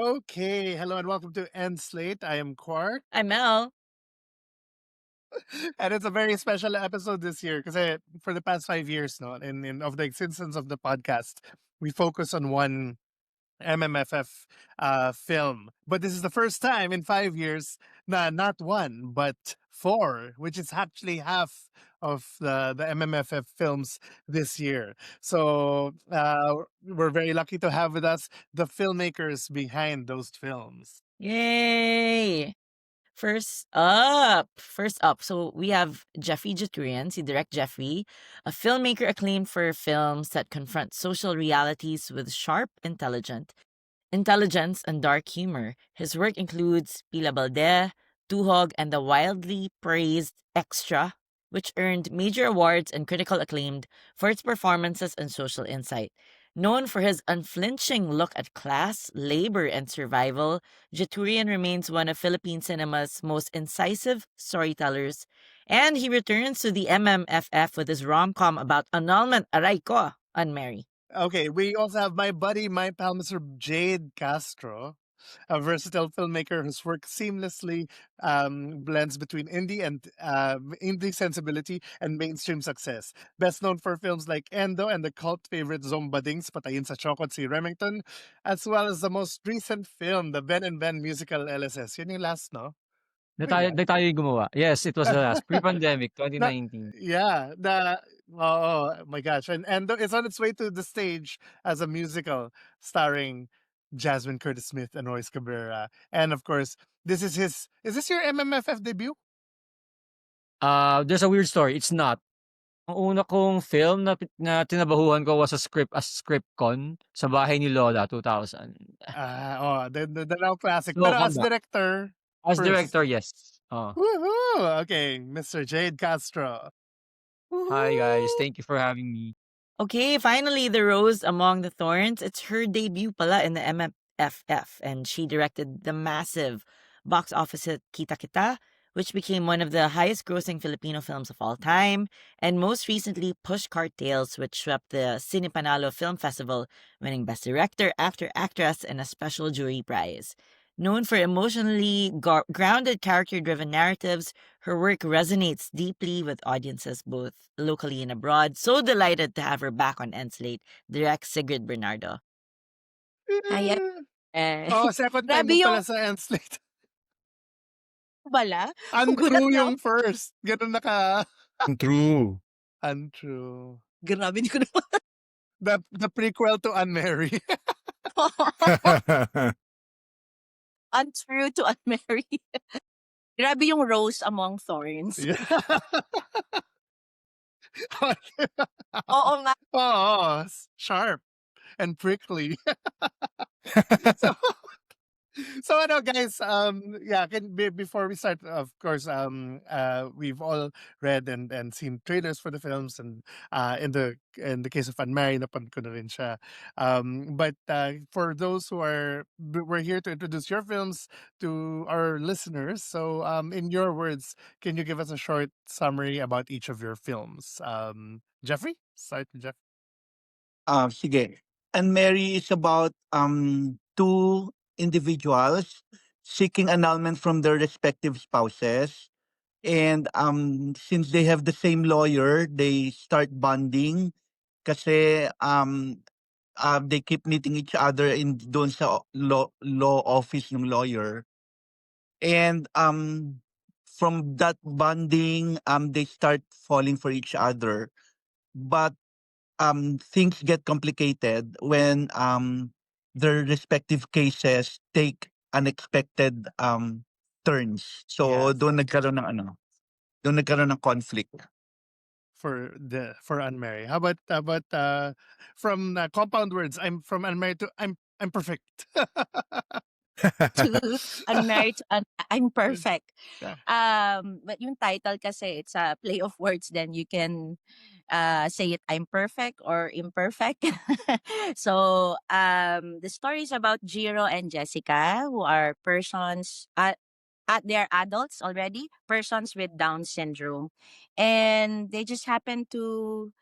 Okay, hello and welcome to End Slate. I am Quark, I'm Mel. and it's a very special episode this year because for the past 5 years, no, in of the existence of the podcast, we focus on one MMFF film. But this is the first time in 5 years, not one but four, which is actually half of the MMFF films this year. So we're very lucky to have with us the filmmakers behind those films. Yay! First up. So we have Jeffrey Jaturian, si Direct Jeffrey, a filmmaker acclaimed for films that confront social realities with sharp, intelligence and dark humor. His work includes Pila Balde, Tuhog, and the wildly praised Extra, which earned major awards and critical acclaim for its performances and social insight. Known for his unflinching look at class, labor, and survival, Jaturian remains one of Philippine cinema's most incisive storytellers, and he returns to the MMFF with his rom-com about annulment aray ko, Unmarry. Okay, we also have my buddy, my pal, Mr. Jade Castro, a versatile filmmaker whose work seamlessly blends between indie sensibility and mainstream success. Best known for films like Endo and the cult favorite Zombadings, Patayin sa Chokot si Remington, as well as the most recent film, the Ben and Ben musical LSS. Yun yung last, no? Na Ba yung tayo last? na tayo yung gumawa. Yes, it was the last. Pre-pandemic, Na 2019. yeah, oh my gosh, and it's on its way to the stage as a musical starring Jasmine Curtis Smith and Royce Cabrera, and of course, is this your MMFF debut? There's a weird story. It's not. Ang una kong film na tinabahuan ko was a script con sa bahay ni Lola 2000. The now classic, So, pero as come back. director As first. director, yes. Oh. Woohoo! Okay, Mr. Jade Castro. Hi guys, Woohoo! thank you for having me. Okay, finally, The Rose Among the Thorns. It's her debut pala in the MFF, and she directed the massive box office hit Kita Kita, which became one of the highest grossing Filipino films of all time, and most recently Pushcart Tales, which swept the Cine Panalo Film Festival, winning Best Director, Actor, Actress, and a special jury prize. Known for emotionally grounded character-driven narratives, her work resonates deeply with audiences both locally and abroad. So delighted to have her back on Enslate, Direct Sigrid Bernardo. Ayan. Oh, second time Grabe mo yung pala sa Slate. bala. Gulat Untrue na yung first. Ganun naka... True. Untrue. Grabe, hindi ko naman. The prequel to Unmarry. Untrue to unmarry. Grabe yung rose among thorns. Yeah. Oo nga. Oh, sharp and prickly. so, so ano guys, yeah, before we start, of course, we've all read and seen trailers for the films, and in the case of Unmarried, napanood ko na rin siya. But for those we're here to introduce your films to our listeners. So, in your words, can you give us a short summary about each of your films? Jeffrey, start with Jeff. Sige. And Mary is about two individuals seeking annulment from their respective spouses. And since they have the same lawyer, they start bonding kasi they keep meeting each other in doon sa law office ng lawyer. And from that bonding, they start falling for each other. But things get complicated when their respective cases take unexpected turns. So Yes. doon nagkaroon ng conflict. For Unmarried. How about from compound words? I'm from Unmarried to I'm perfect. To unmarried to I'm perfect. Yeah. But yung title kasi it's a play of words, then you can say it I'm perfect or imperfect. So the story is about Jiro and Jessica, who are persons they are adults already, persons with Down syndrome. And they just happen to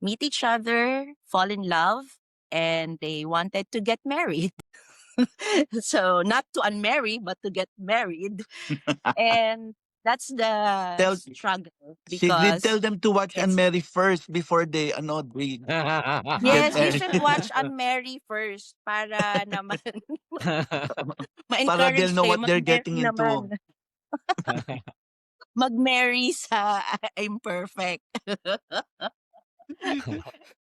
meet each other, fall in love, and they wanted to get married. So not to unmarry, but to get married. And that's the Tell struggle Sigrid, tell because them to watch it's Unmarry first before they they get yes, you married. should watch Unmarry first para naman Para they'll ma-encourage know kayo what they're getting mag-marry into. naman. Mag-marry sa I'm perfect.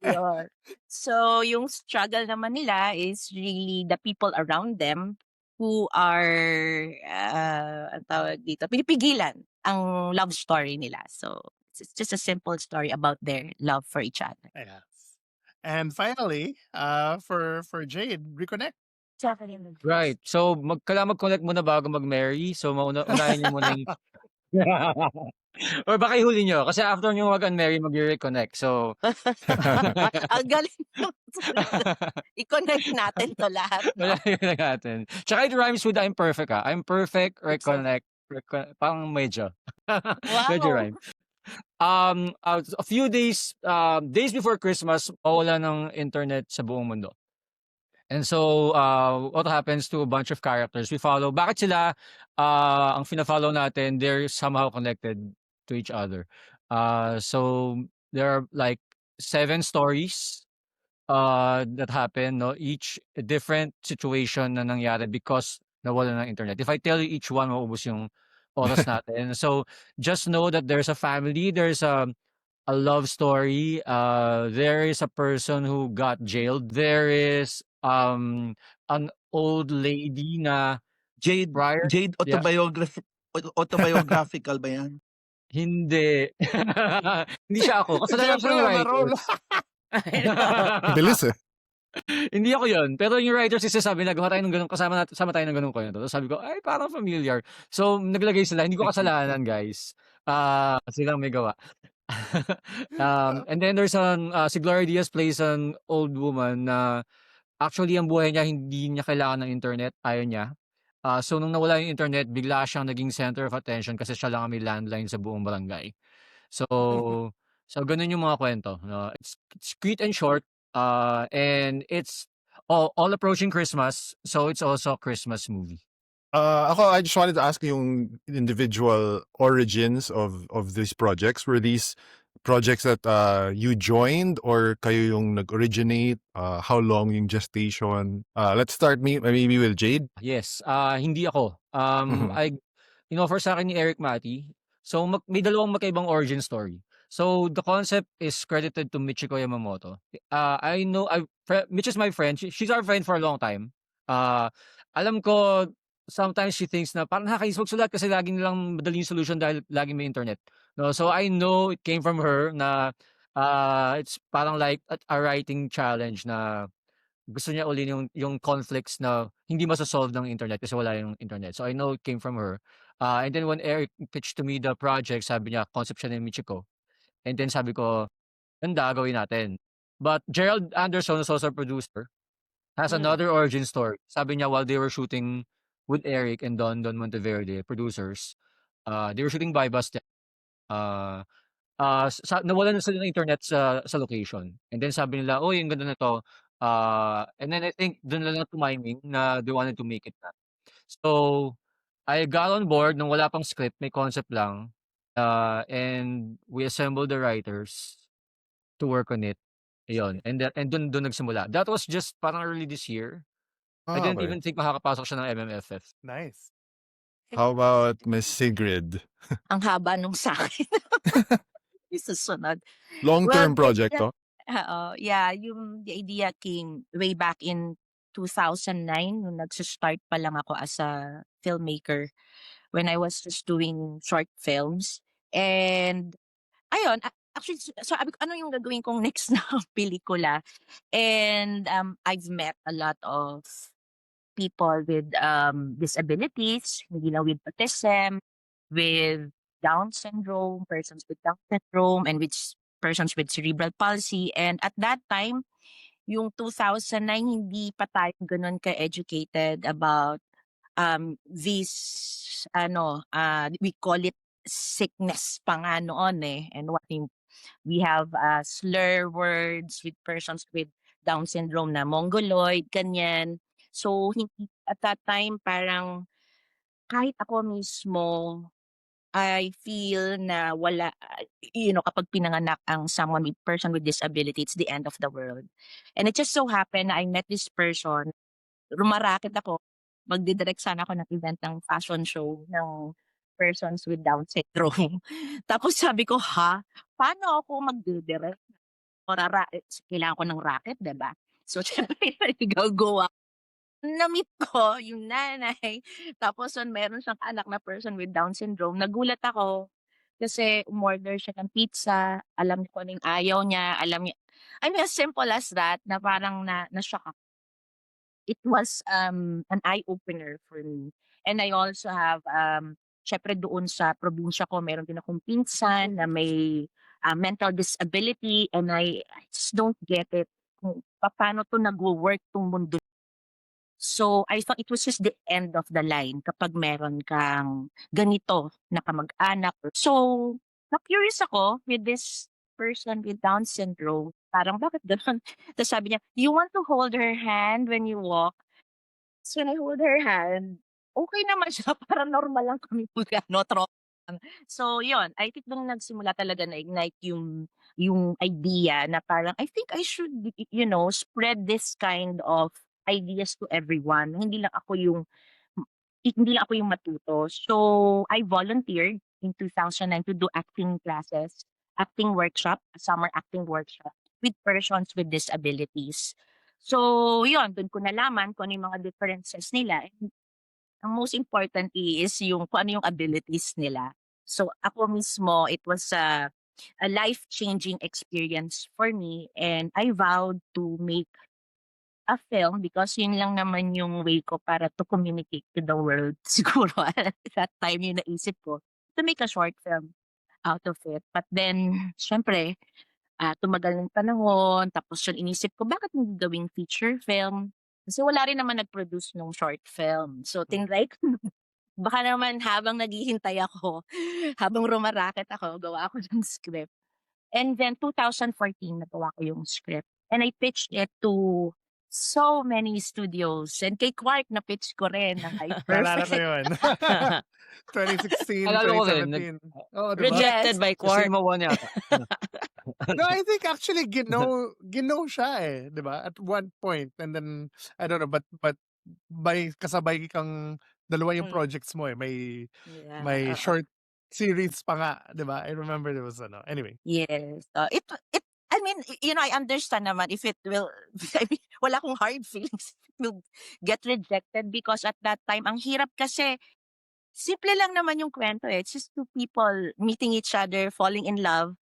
Yun. So, yung struggle naman nila is really the people around them who are, ang tawag dito, pinipigilan ang love story nila. So, it's just a simple story about their love for each other. Yes. And finally, for Jade, reconnect. Right. So, kailangan mag-connect muna bago mag-marry. So, unahin niyo muna yung or baka ihuli niyo kasi after niyo mag-unmarry, mag-reconnect. So, Ang galing naman salita. I-connect natin to lahat, no? wala na natin. Tsaka it rhymes with I'm perfect, ah. I'm perfect, reconnect, parang medyo. Medyo Wow. rhyme. A few days before Christmas, mawala ng internet sa buong mundo. And so, what happens to a bunch of characters? We follow, bakit sila, ang fina-follow natin, they're somehow connected to each other. So, there are like 7 stories that happen, no? Each a different situation na nangyari because nawala ng internet. If I tell you each one, mauubos yung oras natin. So, just know that there's a family, there's a love story. There is a person who got jailed. There is an old lady na Jade, prior, Jade yeah, autobiographical ba yan? hindi. Hindi siya ako. Kasalanan siya Jeffrey ng on a writer. roll. I know. Bilis eh. Hindi ako yun. Pero yung writers kasi sabi, nagawa tayo ng ganun, kasama tayo ng ganun kwento. Tapos sabi ko, ay, parang familiar. So, naglagay sila. Hindi ko kasalanan, guys. Silang may gawa. And then there's si Gloria Diaz plays an old woman na actually ang buhay niya hindi niya kailangan ng internet, ayaw niya. So nung nawala yung internet, bigla siyang naging center of attention kasi siya lang ang may landline sa buong barangay. So so ganun yung mga kwento, no? It's sweet and short, and it's all approaching Christmas, so it's also a Christmas movie. Ako, I just wanted to ask yung individual origins of these projects. Were these projects that you joined or kayo yung nag-originate? How long yung gestation? Let's start maybe with Jade. Yes, hindi ako. Mhm. Inoffer sa akin ni Eric Mati. So, may dalawang magkaibang origin story. So, the concept is credited to Michiko Yamamoto. I know, Mitch is my friend. She's our friend for a long time. Alam ko, sometimes she thinks na parang nakakainis magsulat kasi lagi nilang madaling solution dahil lagi may internet. No? So, I know it came from her na it's parang like a writing challenge na gusto niya uli yung conflicts na hindi maso-solve ng internet kasi wala yung internet. So I know it came from her. And then when Eric pitched to me the project, sabi niya, concept siya ni Michiko. And then sabi ko, ganda, gawin natin. But Gerald Anderson, who's also a producer, has Mm. another origin story. Sabi niya, while they were shooting with Eric and Don Monteverde, producers, they were shooting by bus. Uh, nawalan na sila ng internet sa location. And then sabi nila, "Uy, ang ganda nito." And then I think dun lang tumiming na they wanted to make it na. So, I got on board nung wala pang script, may concept lang. And we assembled the writers to work on it. Ayun. And dun nagsimula. That was just parang early this year. I didn't Okay. even think makakapasok siya ng MMFF. Nice. How about Miss Sigrid? Ang haba nung sa akin. Isusunod. Long-term Well, project to? yeah, the idea came way back in 2009 nung nagsa-start pa lang ako as a filmmaker when I was just doing short films. And ayun, actually sabi ko ano yung gagawin kong next na pelikula. And I've met a lot of people with disabilities, hindi lang with autism, with Down syndrome, persons with Down syndrome, and with persons with cerebral palsy. And at that time, yung 2009, hindi pa tayo ganun ka-educated about this, we call it sickness pa nga noon eh. And what we have slur words with persons with Down syndrome na mongoloid, kanyan. So, hindi at that time parang kahit ako mismo, I feel na wala, kapag pinanganak ang person with disability, it's the end of the world. And it just so happened na I met this person, rumaraket ako, magdidirect sana ako ng event ng fashion show ng persons with Down syndrome. Tapos sabi ko, "Ha? Paano ako magdidirect? Kailangan ko ng racket, 'di ba?" So, siyempre naligaw-go ako. Na-meet ko yung nanay, tapos meron siyang anak na person with Down syndrome. Nagulat ako kasi umorder siya ng pizza, alam niya kung ano yung ayaw niya, alam niya I mean, as simple as that na parang na-shock ako. It was, an eye-opener for me. And I also have, siyempre doon sa probinsya ko meron din akong pinsan na may, mental disability and I just don't get it kung paano 'to nagwo-work 'tong mundo. So, I thought it was just the end of the line kapag meron kang ganito na kamag-anak. So, na-curious ako with this person with Down syndrome. Parang bakit gano'n? Tapos sabi niya, "You want to hold her hand when you walk?" So, when I hold her hand, okay naman siya. Parang normal lang kami mag-ano, lang. So, yun. I think do'n nagsimula talaga na-ignite yung idea na parang, I think I should, spread this kind of ideas to everyone. Hindi lang ako yung matuto. So, I volunteered in 2009 to do acting classes, acting workshop, a summer acting workshop with persons with disabilities. So, yun, doon ko nalaman kung ano yung mga differences nila. And ang most importantly is yung kung ano yung abilities nila. So, ako mismo, it was a life-changing experience for me and I vowed to make a film because yun lang naman yung way ko para to communicate to the world. Siguro at that time yung naisip ko to make a short film out of it. But then, syempre, tumagal ng panahon, tapos yun inisip ko, bakit hindi gawing feature film? Kasi wala rin naman nag-produce ng short film. So, tinry ko, baka naman habang naghihintay ako, habang rumaraket ako, gawa ako ng script. And then 2014 nagawa ko yung script. And I pitched it to so many studios. And kay Quark na-pitch ko rin ng Ay Naalala ko Perfect. yun. 2016, Naalala ko rin, 2017. Oo, di ba? Rejected Yes. by Sa Quark. Cinema 1 yata. No, I think actually gino siya eh, 'di ba? At one point and then I don't know but may kasabay kang dalawa yung Mm. projects mo eh. May Yeah, oo. short series pa nga, 'di ba? I remember there was anyway. Yes. I mean, I understand naman if it will, I mean, wala akong hard feelings if it will get rejected because at that time, ang hirap kasi, simple lang naman yung kwento eh. It's just two people meeting each other, falling in love,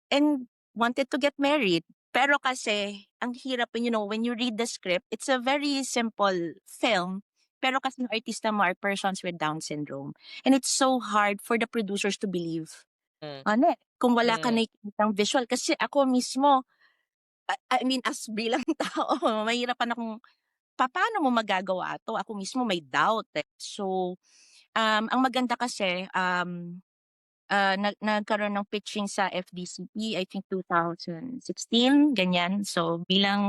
and wanted to get married. Pero kasi, ang hirap, when you read the script, it's a very simple film. Pero kasi yung artista mo are persons with Down syndrome. And it's so hard for the producers to believe. Mm. Kung wala ka Mm. nakikitang visual. Kasi ako mismo, I mean, as bilang tao, mahirapan akong, paano mo magagawa to? Ako mismo may doubt eh. So, ang maganda kasi, nagkaroon ng pitching sa FDCP, I think 2016, ganyan. So, bilang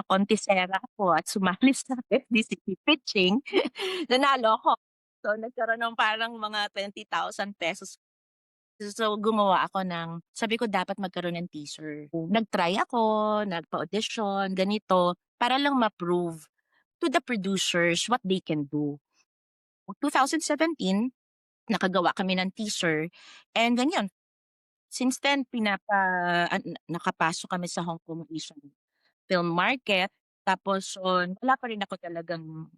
kontesera ako at sumali sa FDCP pitching, nanalo ako. So, nagkaroon ng parang mga 20,000 pesos. So, gumawa ako sabi ko dapat magkaroon ng teaser. Nag-try ako, nagpa-audition, ganito, para lang ma-prove to the producers what they can do. 2017, nakagawa kami ng teaser, and ganyan. Since then, nakapasok kami sa Hong Kong Asian Film Market. Tapos, wala pa rin ako talagang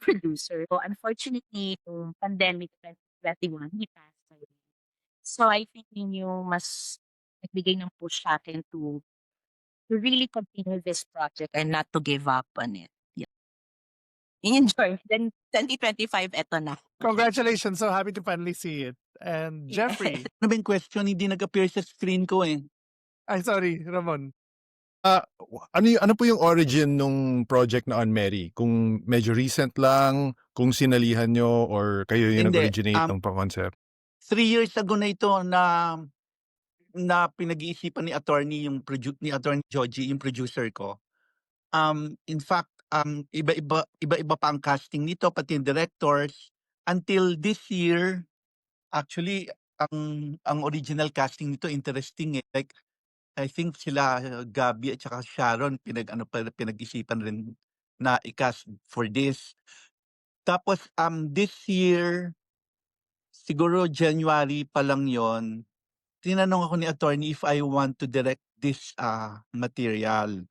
producer. So, unfortunately, yung pandemic 2021, he passed away. So, I think yun yung mas nagbigay ng push sa akin to really continue this project and not to give up on it. Yeah. Enjoy. Then, 2025, eto na. Congratulations. So happy to finally see it. And Jeffrey. Ano ba yung question? Hindi nag-appear sa screen ko eh. Ay, sorry, Ramon. Ano po yung origin nung project na On Mary? Kung medyo recent lang, kung sinalihan nyo or kayo yung Hindi, nag-originate ng concept? 3 years ago na ito na pinag-iisipan ni attorney Joji, yung producer ko. In fact, iba-iba pa ang casting nito, pati yung directors. Until this year, actually, ang original casting nito interesting eh. Like, I think sila Gabby at saka Sharon pinag-isipan rin na i-cast for this. Tapos this year, siguro January pa lang yon, tinanong ako ni attorney if I want to direct this material.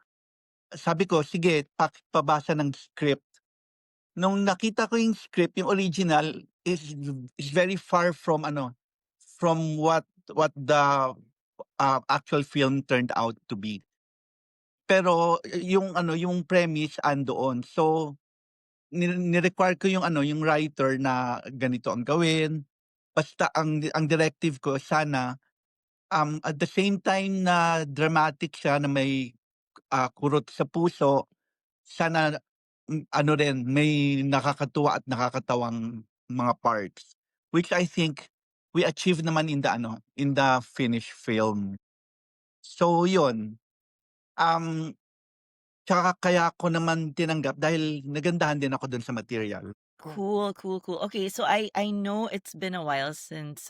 Sabi ko, sige, pabasa ng script. Nung nakita ko yung script, yung original is very far from from what the actual film turned out to be. Pero yung premise andoon. So ni-require ko yung writer na ganito ang gawin. Basta ang directive ko sana at the same time na dramatic siya na may kurot sa puso, sana rin may nakakatuwa at nakakatawang mga parts, which I think we achieved naman in the finished film. So yun, tsaka kaya ko naman tinanggap dahil nagandahan din ako dun sa material. Cool. Okay, so I know it's been a while since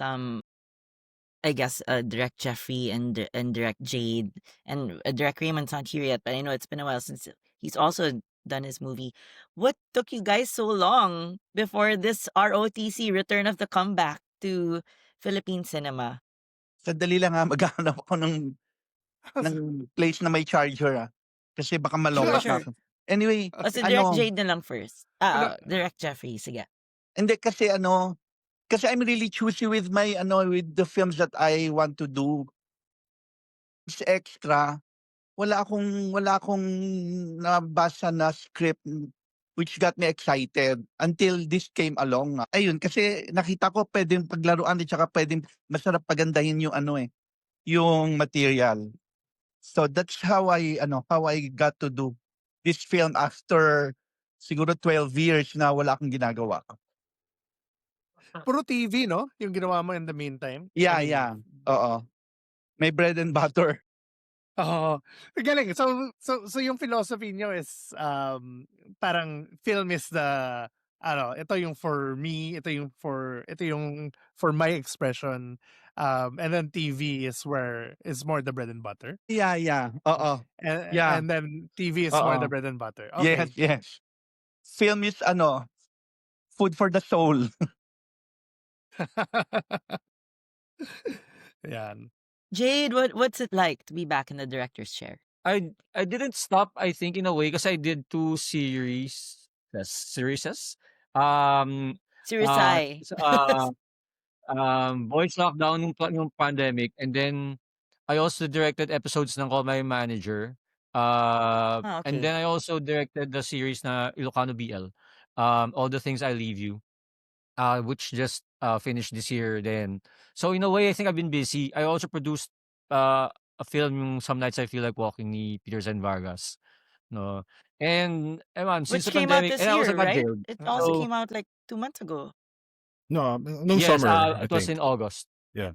I guess Direct Jeffrey and Direct Jade and Direct Raymond's not here yet, but I know it's been a while since he's also done his movie. What took you guys so long before this ROTC, Return of the Comeback, to Philippine cinema? Sandali lang maghahanap ako ng place na may charger kasi baka malawak Sure. ako. Anyway, So Direct Jade na lang first. Direct Jeffrey, sige. hindi kasi kasi I'm really choosy with my with the films that I want to do. It's extra. Wala akong nabasa na script which got me excited until this came along. Ayun, kasi nakita ko pwedeng paglaruan at saka pwedeng masarap pagandahin yung yung material. So that's how I got to do this film after siguro 12 years na wala akong ginagawa. Puro TV, no? Yung ginawa mo in the meantime. Yeah, I mean, yeah. Oo. May bread and butter. Oo. Galing. So yung philosophy nyo is parang film is the ito yung for me, ito yung for my expression. And then TV is more the bread and butter. Yeah, yeah. Oo. Yeah. And then TV is more the Oo. bread and butter. Okay. Yes. Film is food for the soul. Yan. Jade, what's it like to be back in the director's chair? I didn't stop, I think, in a way, because I did 2 series. Um, Serious uh, eye. s- uh, Voice Lockdown yung pandemic, and then I also directed episodes ng Call My Manager. And Okay. then I also directed the series na Ilocano BL, All the Things I Leave You, which just finished this year then. So in a way, I think I've been busy. I also produced a film, yung Some Nights I Feel Like Walking ni Peter Zen Vargas. No. And ewan, since Which the came out pandemic, this and I also year, got right? jailed. It also So, came out like 2 months ago. No, nung yes, summer, I it was think. in August. Yeah.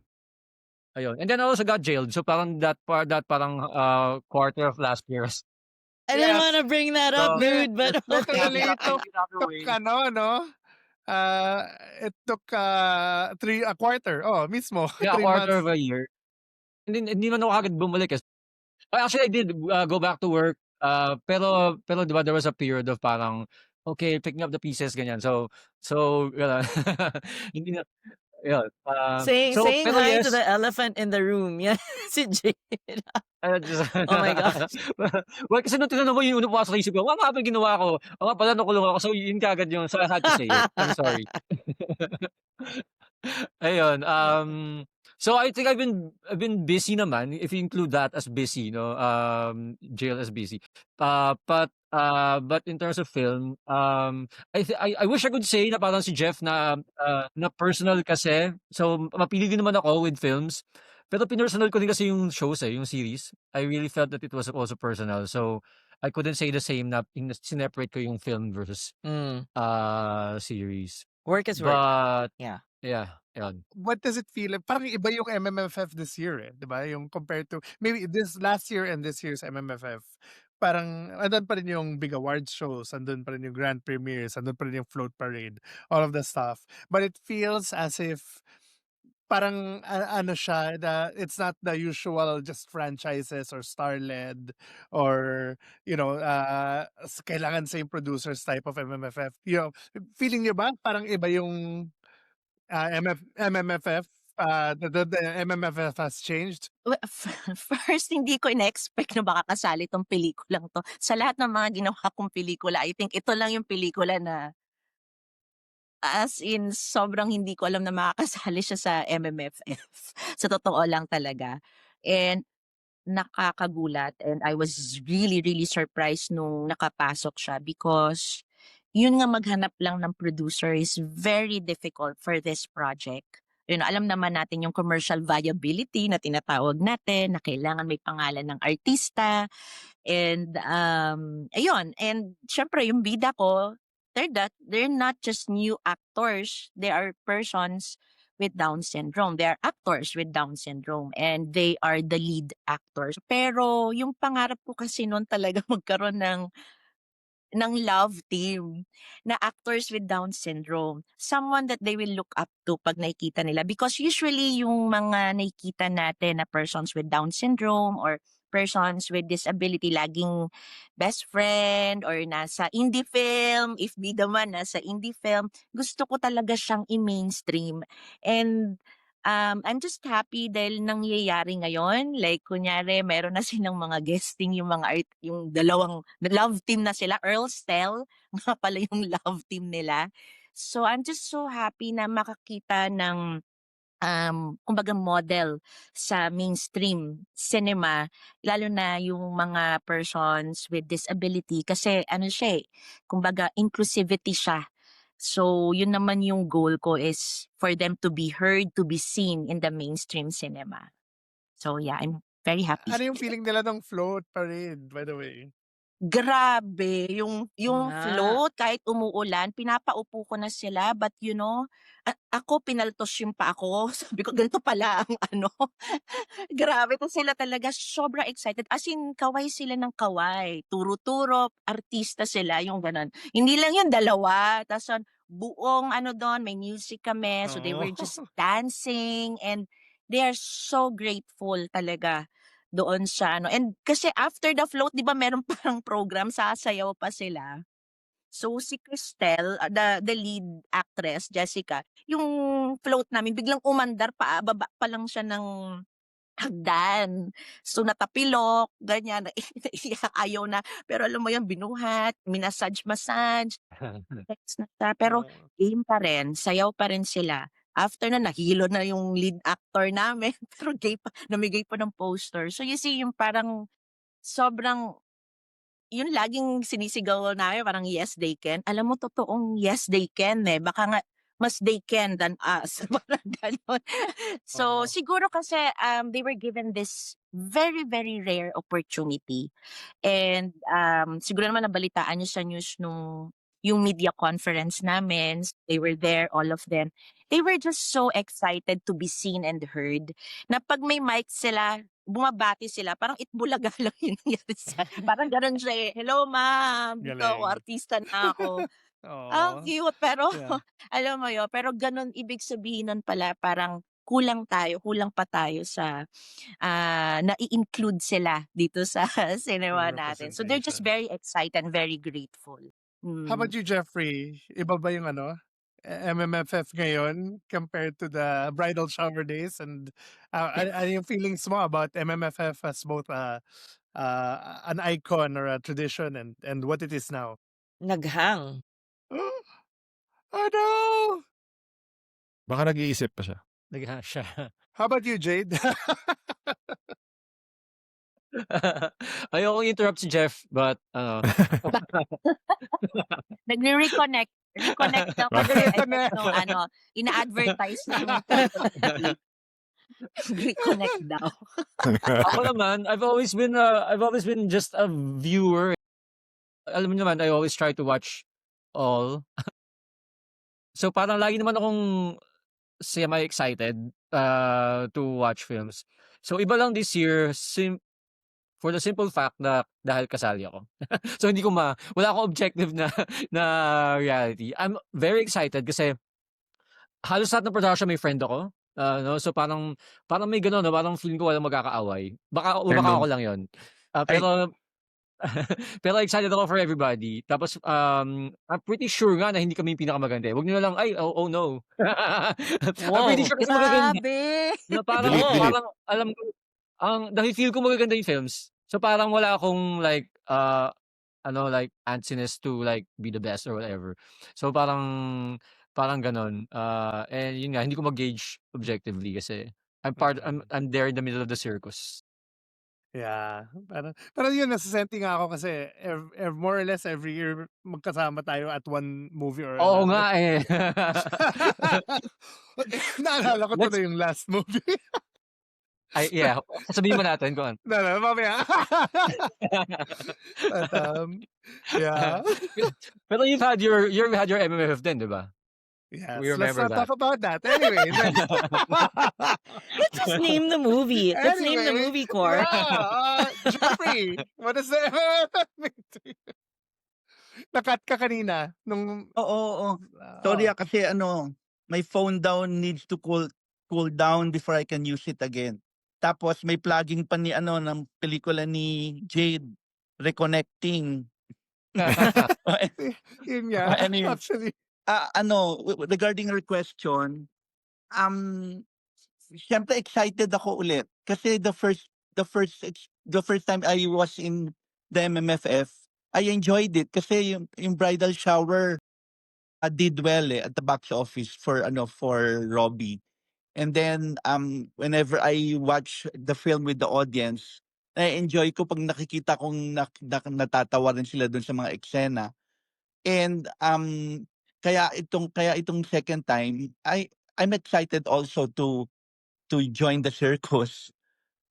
Ayun. And then I also got jailed. So parang that parang quarter of last year. I didn't Yes. want to bring that up, So, dude, but Literally, okay. it took it took a quarter. Oh, mismo. Yeah, a 3 quarter months. of a year. Hindi man ako agad bumalik. Actually, I did go back to work. Pero diba, there was a period of parang, okay, picking up the pieces, ganyan. So, hindi na, yun. Saying Pero hi to yes, the elephant in the room. Yeah, si Jade. Oh my gosh. well, kasi nung tinanong mo yung unang pumasok sa isip ko, nga ba yung ginawa ko? O nga pala, nakulong ako. So, yun kagad yun. So, I had to say it. I'm sorry. Ayun, so I think I've been busy naman, if you include that as busy, no, jail as busy. But in terms of film, I wish I could say na parang si Jeff na personal kasi. So mapili din naman ako with films. Pero pinersonal ko din kasi yung shows yung series. I really felt that it was also personal. So I couldn't say the same na sineparate ko yung film versus Mm. series. Work is work. But Yeah. yeah, yun. What does it feel like? Parang iba yung MMFF this year, di ba? Yung compared to maybe this last year and this year's MMFF. parang andun pa rin yung big awards shows, andun pa rin yung grand premieres, andun pa rin yung float parade, all of the stuff. But it feels as if parang ano siya, it's not the usual just franchises or star-led or, kailangan same producers type of MMFF. Feeling niyo ba parang iba yung MMFF? The MMFF has changed? First, hindi ko ina-expect na baka kasali 'tong pelikulang 'to. Sa lahat ng mga ginawa kong pelikula, I think ito lang yung pelikula na as in sobrang hindi ko alam na makakasali siya sa MMFF. Sa totoo lang talaga. And nakakagulat and I was really, really surprised nung nakapasok siya because yun nga maghanap lang ng producer is very difficult for this project. Alam naman natin yung commercial viability na tinatawag natin na kailangan may pangalan ng artista. And ayun, and syempre yung bida ko, they're not just new actors, they are persons with Down syndrome. They are actors with Down syndrome and they are the lead actors. Pero yung pangarap ko kasi noon talaga magkaroon ng love team na actors with Down syndrome. Someone that they will look up to pag nakikita nila. Because usually yung mga nakikita natin na persons with Down syndrome or persons with disability laging best friend or nasa indie film. If bida man nasa indie film, gusto ko talaga siyang i-mainstream. And I'm just happy dahil nangyayari ngayon. Like, kunyari, meron na silang mga guesting, yung yung dalawang love team na sila. Earl Stell, nga pala yung love team nila. So, I'm just so happy na makakita ng kumbaga model sa mainstream cinema, lalo na yung mga persons with disability. Kasi ano siya kumbaga inclusivity siya. So, yun naman yung goal ko is for them to be heard, to be seen in the mainstream cinema. So, yeah, I'm very happy. Ano yung feeling nila ng float parade, by the way? Grabe, yung nga. float kahit umuulan pinapaupo ko na sila but ako pinaltos yung pa ako. Sabi ko ganito pala ang ano. Grabe to sila talaga sobrang excited as in kaway sila ng kaway. Turo-turo, artista sila yung ganun. Hindi lang yung dalawa, tapos buong ano doon, may music kami. So they were just dancing and they are so grateful talaga doon sa ano. And kasi after the float, 'di ba meron parang program, sasayaw pa sila. So si Cristel, the lead actress, Jessica, yung float namin biglang umandar pa, baba pa lang siya ng hagdan. So natapilok, ganyan, naiiyak, ayaw na. Pero alam mo yun, binuhat, minasage-massage, text na siya. Pero Oo. game pa rin, sayaw pa rin sila. After na, nahilo na yung lead actor namin. Pero namigay pa ng poster. So you see, yung parang sobrang, yun laging sinisigaw namin, parang yes, they can. Alam mo, totoong yes, they can Baka nga, mas they can than us. Parang ganon. So, Oo. siguro kasi they were given this very, very rare opportunity. And siguro naman nabalitaan niyo sa news yung media conference namin. They were there, all of them. They were just so excited to be seen and heard na pag may mic sila, bumabati sila. Parang itbulaga lang yung nangyari parang ganun siya Hello, ma'am. Dito ako, Galing. artista na ako. Ang Oo. cute. Pero, Yeah. alam mo yun, pero ganun ibig sabihin nun pala, parang kulang pa tayo sa nai-include sila dito sa Yung cinema natin. So they're just representation. very excited and very grateful. How about you, Jeffrey? Iba ba yung MMFF ngayon compared to the bridal shower days? And ano yung feelings mo about MMFF as both an icon or a tradition and what it is now? Naghang. Oh no! Baka nag-iisip pa siya. Nagha siya. How about you, Jade? Ayokong interrupt si Jeff, but Nagre-reconnect. Reconnect daw kasi Nagre-reconnect. nung ina-advertise ng reconnect daw. ako naman, I've always been just a viewer. Alam mo naman, I always try to watch all. So parang lagi naman akong semi-excited to watch films. So iba lang this year, for the simple fact na dahil kasali ako. So hindi ko wala akong objective na na reality. I'm very excited kasi halos lahat ng production may friend ako. No? So parang may gano'n, no? Parang feeling ko walang magkakaaway. Baka Hello. ako lang yon. Ay, Pero pero excited ako for everybody. Tapos I'm pretty sure nga na hindi kami yung pinakamaganda. Huwag niyo na lang, ay, oh no. I'm pretty Wow. sure kasi magaganda. Grabe! Na parang, Delete, delete. parang alam ko, nafe-feel ko magaganda yung films. So parang wala akong like, like antsiness to like be the best or whatever. So parang ganon. And yun nga, hindi ko mag-gauge objectively kasi I'm there in the middle of the circus. Yeah, pero yun nase-senti nga ako kasi more or less every year magkasama tayo at one movie or Oo another. nga eh. Naalala ko Let's- tuloy yung last movie. Ay, yeah. Sasabihin mo natin kung ano. No, mamaya. But, yeah. Pero you've had your MMFF din, di ba? Yes, We let's remember not talk about that. Anyway. Let's just name the movie. Let's name the Anyway, movie, Core. Yeah, Jeffrey, what is the Nakat ka kanina nung oo. Sorry kasi my phone down needs to cool down before I can use it again. Tapos may plugging pa ni ng pelikula ni Jade, Reconnecting. yun nga. Anyway. Actually, Regarding your question, siyempre excited ako ulit kasi the first time I was in the MMFF, I enjoyed it kasi yung bridal shower did well at the box office for Robbie. And then whenever I watch the film with the audience, na-enjoy ko pag nakikita kong natatawa rin sila dun sa mga eksena. And kaya itong second time, I'm excited also to join the circus.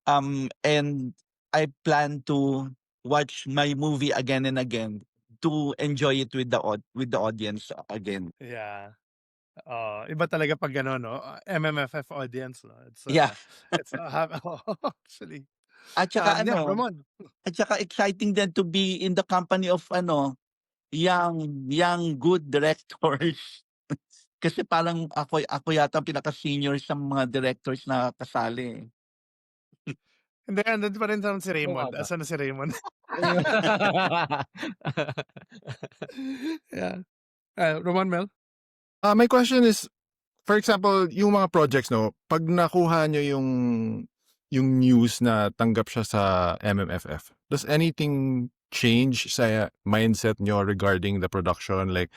And I plan to watch my movie again and again to enjoy it with the audience again. yeah. Iba talaga pag gano'n, no? MMFF audience, no? It's Yeah. it's actually. At saka Yeah, Ramon. at saka exciting din to be in the company of young good directors. Kasi parang ako yata ang pinaka-senior sa mga directors na kasali. Hindi, andun pa rin si Raymond. nga ba? Asan na si Raymond? Yeah. Ramon, Mel? My question is, for example, yung mga projects, no, pag nakuha nyo yung news na tanggap siya sa MMFF, does anything change sa mindset nyo regarding the production? Like,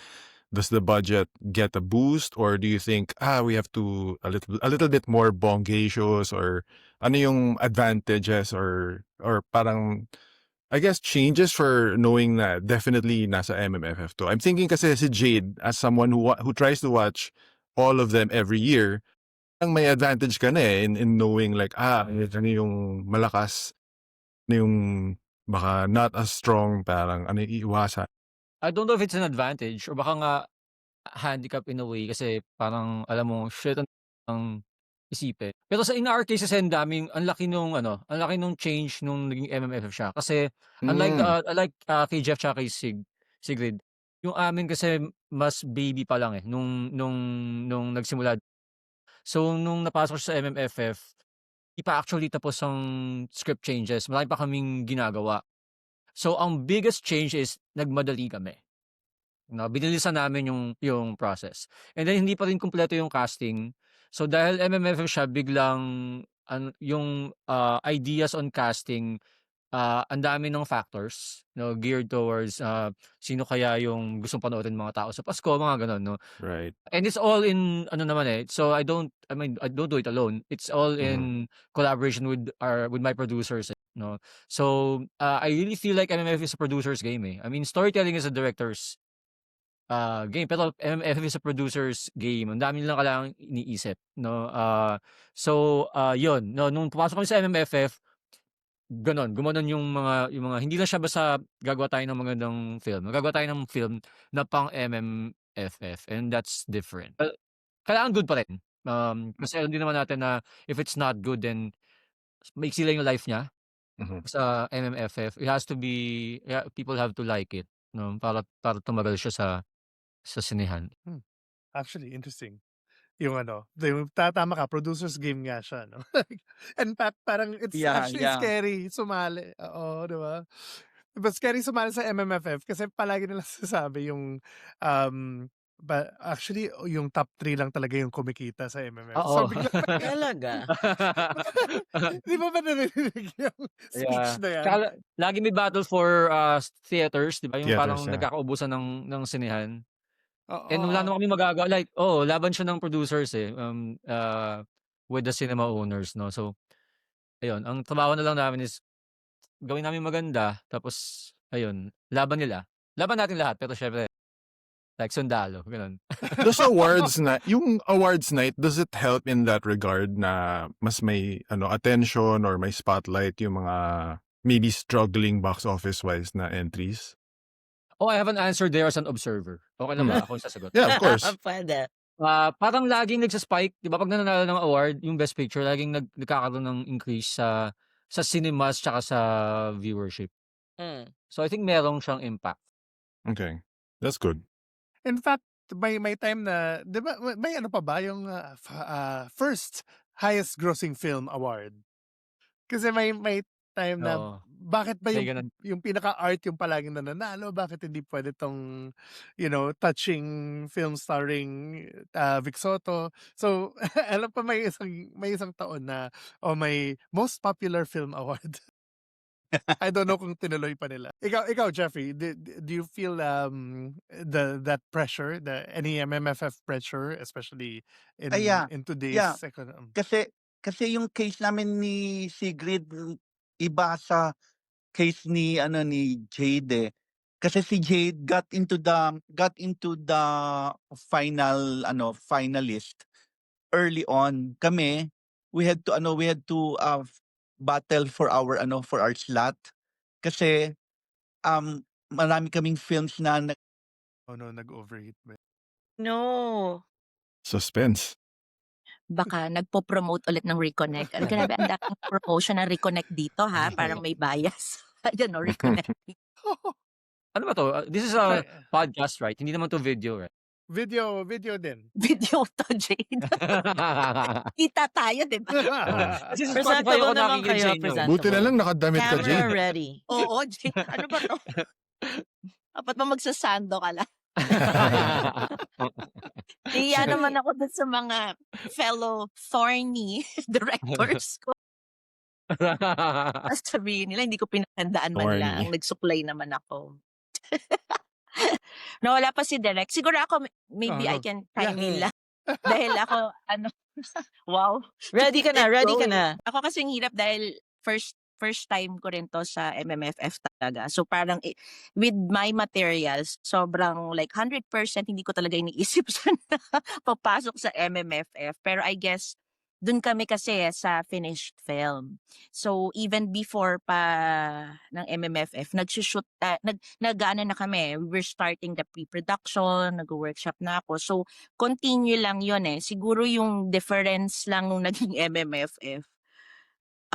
does the budget get a boost, or do you think we have to a little bit more bongacious, or ano yung advantages or parang I guess changes for knowing na definitely nasa MMFF to? I'm thinking kasi si Jade, as someone who tries to watch all of them every year, ang may advantage ka na in knowing like ano yung malakas, ano yung baka not as strong, parang ano yung iiwasan. I don't know if it's an advantage or baka nga handicap in a way kasi parang alam mo shit ang isipin. Pero in our cases ang laki nung change nung naging MMFF siya kasi unlike kay Jeff tsaka kay Sigrid, yung amin kasi mas baby pa lang nung nagsimula. So nung napasok siya sa MMFF, di pa actually tapos ang script changes. Marami pa kaming ginagawa. So ang biggest change is nagmadali kami. No, binilisan namin yung process. And then hindi pa rin kumpleto yung casting. So dahil MMFF siya, biglang yung ideas on casting, ang dami ng factors, no, geared towards sino kaya yung gustong panoorin ng mga tao sa Pasko, mga ganun, no. Right. And it's all in so I don't do it alone. It's all in collaboration with my producers, no. So I really feel like MMFF is a producer's game. I mean, storytelling is a director's game, pero MMFF is a producer's game. Ang dami nilang kailangang iniisip, no. So yun, no, nung pumasok kami sa MMFF, gumanon yung mga hindi lang siya basta gagawa tayo ng magandang film. Gagawa tayo ng film na pang MMFF, and that's different. Kailangan good pa rin. Kasi alam din naman natin na if it's not good, then maiksi lang yung life niya. Mhm. sa MMFF, it has to be people have to like it, no, para tumagal siya sa sinehan. Actually, interesting. Yung tama ka, producer's game nga siya, no? In fact, parang it's Yeah, actually yeah. scary sumali. Oo, di ba? But scary sumali sa MMFF kasi palagi nila sinasabi yung, actually, yung top 3 lang talaga yung kumikita sa MMF. So, Oo. bigla Talaga? di ba ba narinig yung speech Yeah. na yan? Tsaka lagi may battle for, theaters, 'di ba, yung Theaters, parang yeah. nagkakaubusan ng sinehan. And wala Oo. naman kaming magagawa, like laban siya ng producers, with the cinema owners, 'no. So, ayun, ang trabaho na lang namin is gawin namin maganda, tapos ayun, laban nila. Laban natin lahat, pero siyempre like sundalo, gano'n. Yung awards night, does it help in that regard na mas may attention or may spotlight yung mga maybe struggling box office wise na entries? Oh, I have an answer there as an observer. Okay lang ba? Ako yung sasagot. Yeah, of course. Pwede. Parang laging nagsa-spike, 'di ba, 'pag nananalo ng award, yung Best Picture, laging nagkakaroon ng increase sa cinemas tsaka sa viewership. Mm. So, I think merong siyang impact. Okay. That's good. In fact, may time na, di ba, may pa ba yung first highest grossing film award? Kasi may time na, Oo, bakit ba may yung gano'n. yung pinaka-art yung palaging nananalo? Bakit hindi pwede tong, touching film starring Vic Soto? So, alam pa may isang taon na, may most popular film award. I don't know kung tinuloy pa nila. Ikaw Jeffrey, do you feel that pressure, the any MMFF pressure, especially Yeah. in Yeah. today's economy? Kasi yung case namin ni Sigrid, iba sa case ni ni Jade, eh. Kasi si Jade got into the finalist early on. Kami, we had to battle for our slot. Kasi, marami kaming films na Oh no, nag-overheat ba? No. Suspense. Baka nagpo-promote ulit ng Reconnect. Grabe, ang daming promotion ng Reconnect dito ha, parang may bias. Ayan o, Reconnect. Ano ba 'to? This is a podcast, right? Hindi naman 'to video, right? Video din. Video to, Jade. Kita tayo, di ba? Kasi sa Spotify ako Presentable naman nakikinig kayo, sa inyo, eh. Buti na lang nakadamit ka, Camera Jade. ready. Oo, Jade. Ano ba to? Dapat ba magsasando ka lang? Iya naman ako dun sa mga fellow thorny directors ko. Tapos sabihin nila, hindi ko pinaghandaan man Thorny. lang. Nagsuklay naman ako. Nawala pa si Direk. Siguro ako, maybe I can chime in lang. Dahil ako, wow. Ready ka na, ready ka Go. na. Ako kasi yung hirap dahil first time ko rin to sa MMFF talaga. So parang with my materials, sobrang like 100% hindi ko talaga iniisip na papasok sa MMFF. Pero I guess dun kami kasi sa finished film. So even before pa ng MMFF, nagsushoot, nag-ano na kami. We were starting the pre-production, nag-workshop na ako. So continue lang yun eh. Siguro yung difference lang nung naging MMFF.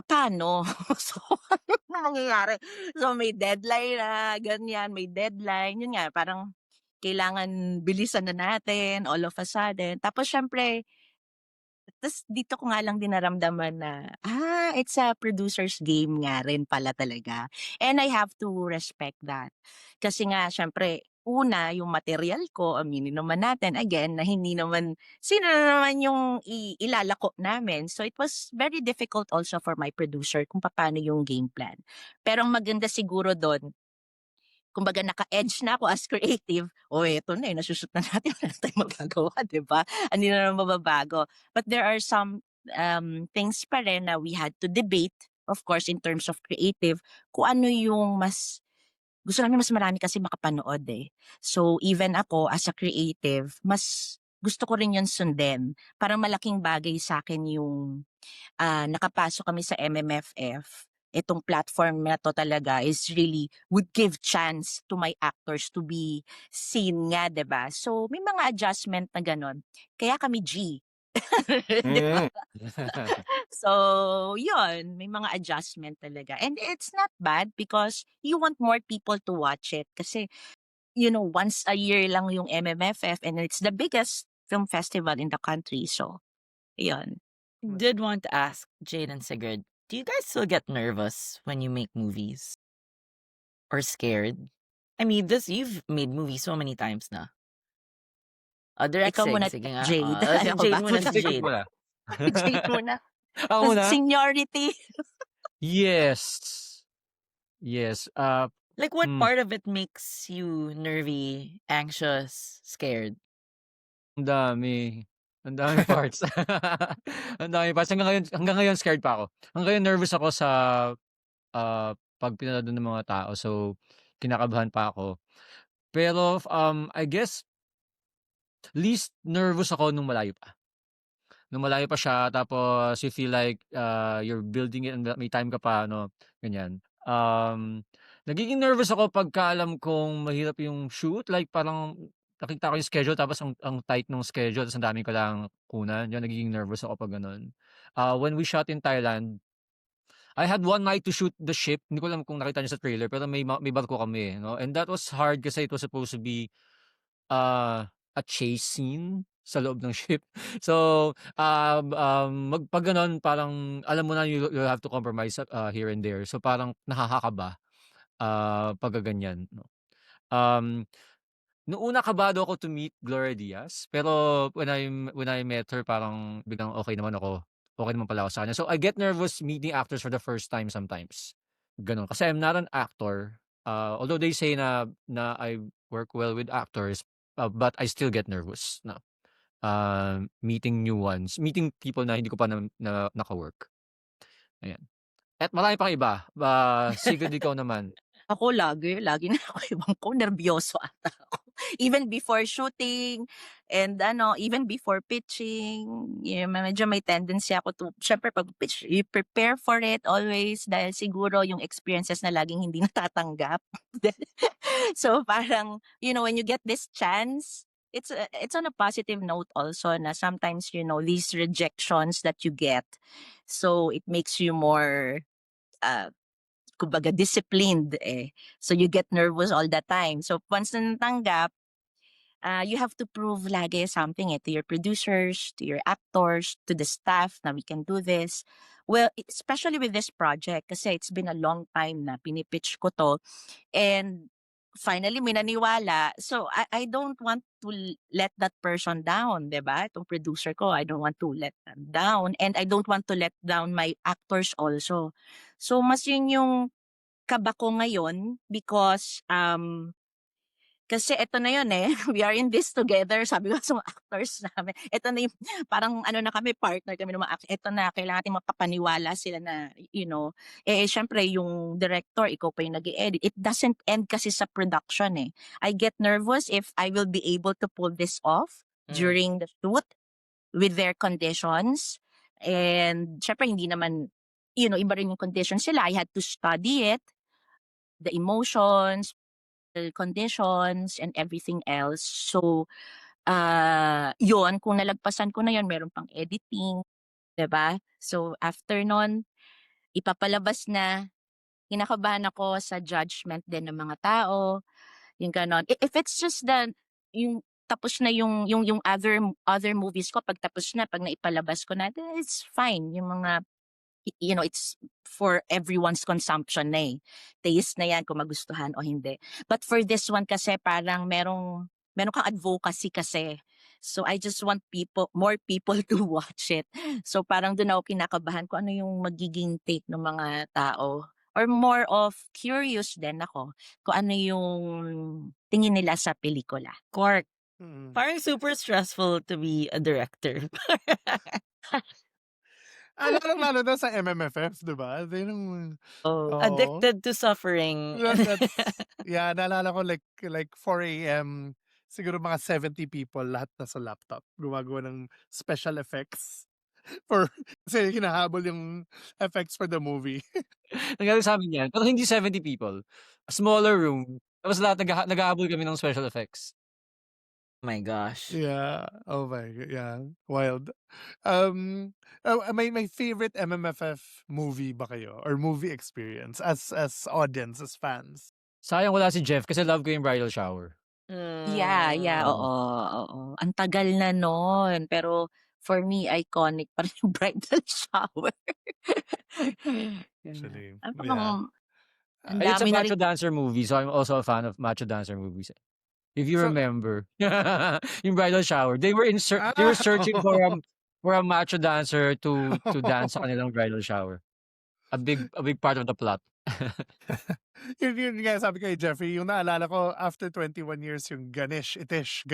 Paano? So, ano mangyayari? So, may deadline na, ganyan, may deadline. Yun nga, parang kailangan bilisan na natin all of a sudden. Tapos, syempre, dito ko nga lang din naramdaman na, it's a producer's game nga rin pala talaga. And I have to respect that. Kasi nga, syempre, una, yung material ko, aminin naman natin, again, na hindi naman, sino na naman yung ilalako namin. So, it was very difficult also for my producer kung paano yung game plan. Pero ang maganda siguro doon, kumbaga naka-edge na ako as creative, eto na nasushoot na natin, wala na tayong magagawa, di ba? Hindi na naman mababago. But there are some things pa rin na we had to debate, of course, in terms of creative, kung ano yung gusto namin mas marami kasi makapanood eh. So even ako as a creative, mas gusto ko rin yun sundin. Parang malaking bagay sa akin yung nakapasok kami sa MMFF. Itong platform na to talaga is really would give chance to my actors to be seen nga, 'di ba? So may mga adjustment na ganon. Kaya kami G, Di ba? Mm. So, yun, may mga adjustment talaga. And it's not bad because you want more people to watch it. Kasi, once a year lang yung MMFF and it's the biggest film festival in the country. So, yun. Did want to ask Jade and Sigurd, do you guys still get nervous when you make movies? Or scared? I mean, you've made movies so many times na. Direct Ikaw Sig, muna, sige nga. Jade. Si Ako Jade ba? muna, si Sige Jade. muna. Jade muna. Ako muna? Seniority. Yes. Yes. Like, what part of it makes you nervy, anxious, scared? Ang dami. Ang dami parts. Ang dami parts. Hanggang ngayon scared pa ako. Hanggang ngayon nervous ako sa pag pinanood ng mga tao. So, kinakabahan pa ako. Pero, I guess, least nervous ako nung malayo pa. Nung malayo pa siya, tapos you feel like you're building it and may time ka pa, ganyan. Nagiging nervous ako pagka alam kong mahirap yung shoot. Like, parang nakita ko yung schedule, tapos ang tight ng schedule, tapos ang dami ko lang kunan. Yun, nagiging nervous ako pag ganun. When we shot in Thailand, I had one night to shoot the ship. Hindi ko alam kung nakita niyo sa trailer, pero may barko kami, no? And that was hard kasi it was supposed to be a chase scene sa loob ng ship. So, pag ganun, parang alam mo na you have to compromise here and there. So, parang nakakakaba pag ganyan, no? Noong una kabado ako to meet Gloria Diaz, pero when I met her, parang biglang okay naman ako. Okay naman pala ako sa kanya. So, I get nervous meeting actors for the first time sometimes. Ganun. Kasi I'm not an actor. Although they say na I work well with actors, but I still get nervous na meeting new ones, meeting people na hindi ko pa naka-work. Ayan. At marami pang iba. Sigurd, ikaw naman. Ako lagi na ako ewan ko, nervyoso ata ako. Even before shooting and even before pitching, medyo may tendency ako to, syempre pag pitch, you prepare for it always dahil siguro yung experiences na laging hindi natatanggap. So parang, when you get this chance, it's on a positive note also na sometimes, these rejections that you get, so it makes you more kumbaga disciplined So you get nervous all the time. So once na natanggap, you have to prove lagi something to your producers, to your actors, to the staff na we can do this. Well, especially with this project kasi it's been a long time na pinipitch ko to and finally may naniwala. So I don't want to let that person down, 'di ba? Itong producer ko, I don't want to let them down and I don't want to let down my actors also. So mas yun yung kaba ko ngayon because kasi eto na yun we are in this together, sabi ko sa mga actors namin. Eto na yung parang na kami, partner kami ng mga actors. Eto na, kailangan natin mapapaniwala sila na, syempre yung director, ikaw pa yung nag-i-edit. It doesn't end kasi sa production I get nervous if I will be able to pull this off during the shoot with their conditions. And syempre hindi naman, iba rin yung conditions sila. I had to study it, the emotions, the conditions, and everything else. So, yun, kung nalagpasan ko na yun, meron pang editing, 'di ba? So, after nun, ipapalabas na, kinakabahan ako sa judgment din ng mga tao, yung ganon. If it's just yung tapos na yung other movies ko, pag tapos na, pag naipalabas ko na, then it's fine. Yung mga, it's for everyone's consumption na Taste na yan kung magustuhan o hindi. But for this one kasi parang meron kang advocacy kasi. So I just want more people to watch it. So parang doon ako kinakabahan kung ano yung magiging take ng mga tao. Or more of curious din ako kung ano yung tingin nila sa pelikula. Quark, Mm. parang super stressful to be a director. Lalong-lalo na sa MMFF, 'di ba? Yun Oh. oo. Addicted to suffering. Naalala ko like 4 AM, siguro mga 70 people lahat nasa laptop gumagawa ng special effects kasi hinahabol yung effects for the movie. Nangyari sa amin yan. Pero hindi 70 people. A smaller room. Tapos lahat nag-ahabol kami ng special effects. My gosh. Yeah. Oh my god. Yeah. Wild. My favorite MMFF movie ba kayo or movie experience as audience, as fans? Sayang wala si Jeff kasi love ko yung bridal shower. Yeah, Mm. oo, oo. Ang tagal na nun, pero for me iconic pa rin yung bridal shower. Actually, Ano yeah. bang ang And it's a dami na macho rin dancer movie, so I'm also a fan of macho dancer movies. If you So remember, yung bridal shower, they were they were searching for a macho dancer to dance sa kanilang bridal shower. A big part of the plot. yun nga sabi ko kay Jeffrey, yung naalala ko after 21 years yung Oh, Ganitesh.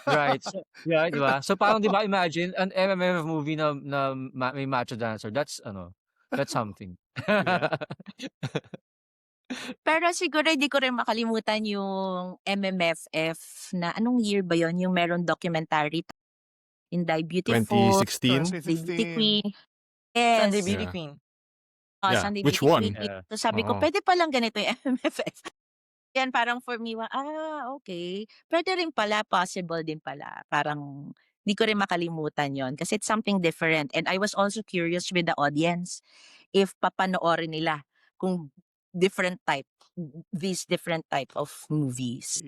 right. So, yeah, di ba? So parang di ba imagine an MMF movie na may macho dancer. That's something. Yeah. pero siguro hindi ko rin makalimutan yung MMFF na anong year ba yon yung meron documentary Inday Beautiful, 2016? The Beauty 2016. Queen. Sunday Yes. Beauty Yeah. Queen. Yeah. Sunday Which Beauty one? Queen. Yeah. So sabi ko, Oo. pwede palang ganito yung MMFF. Yan, parang for me, okay. Pwede rin pala, possible din pala. Parang, di ko rin makalimutan yon kasi it's something different. And I was also curious with the audience if papanoorin nila kung these different type of movies.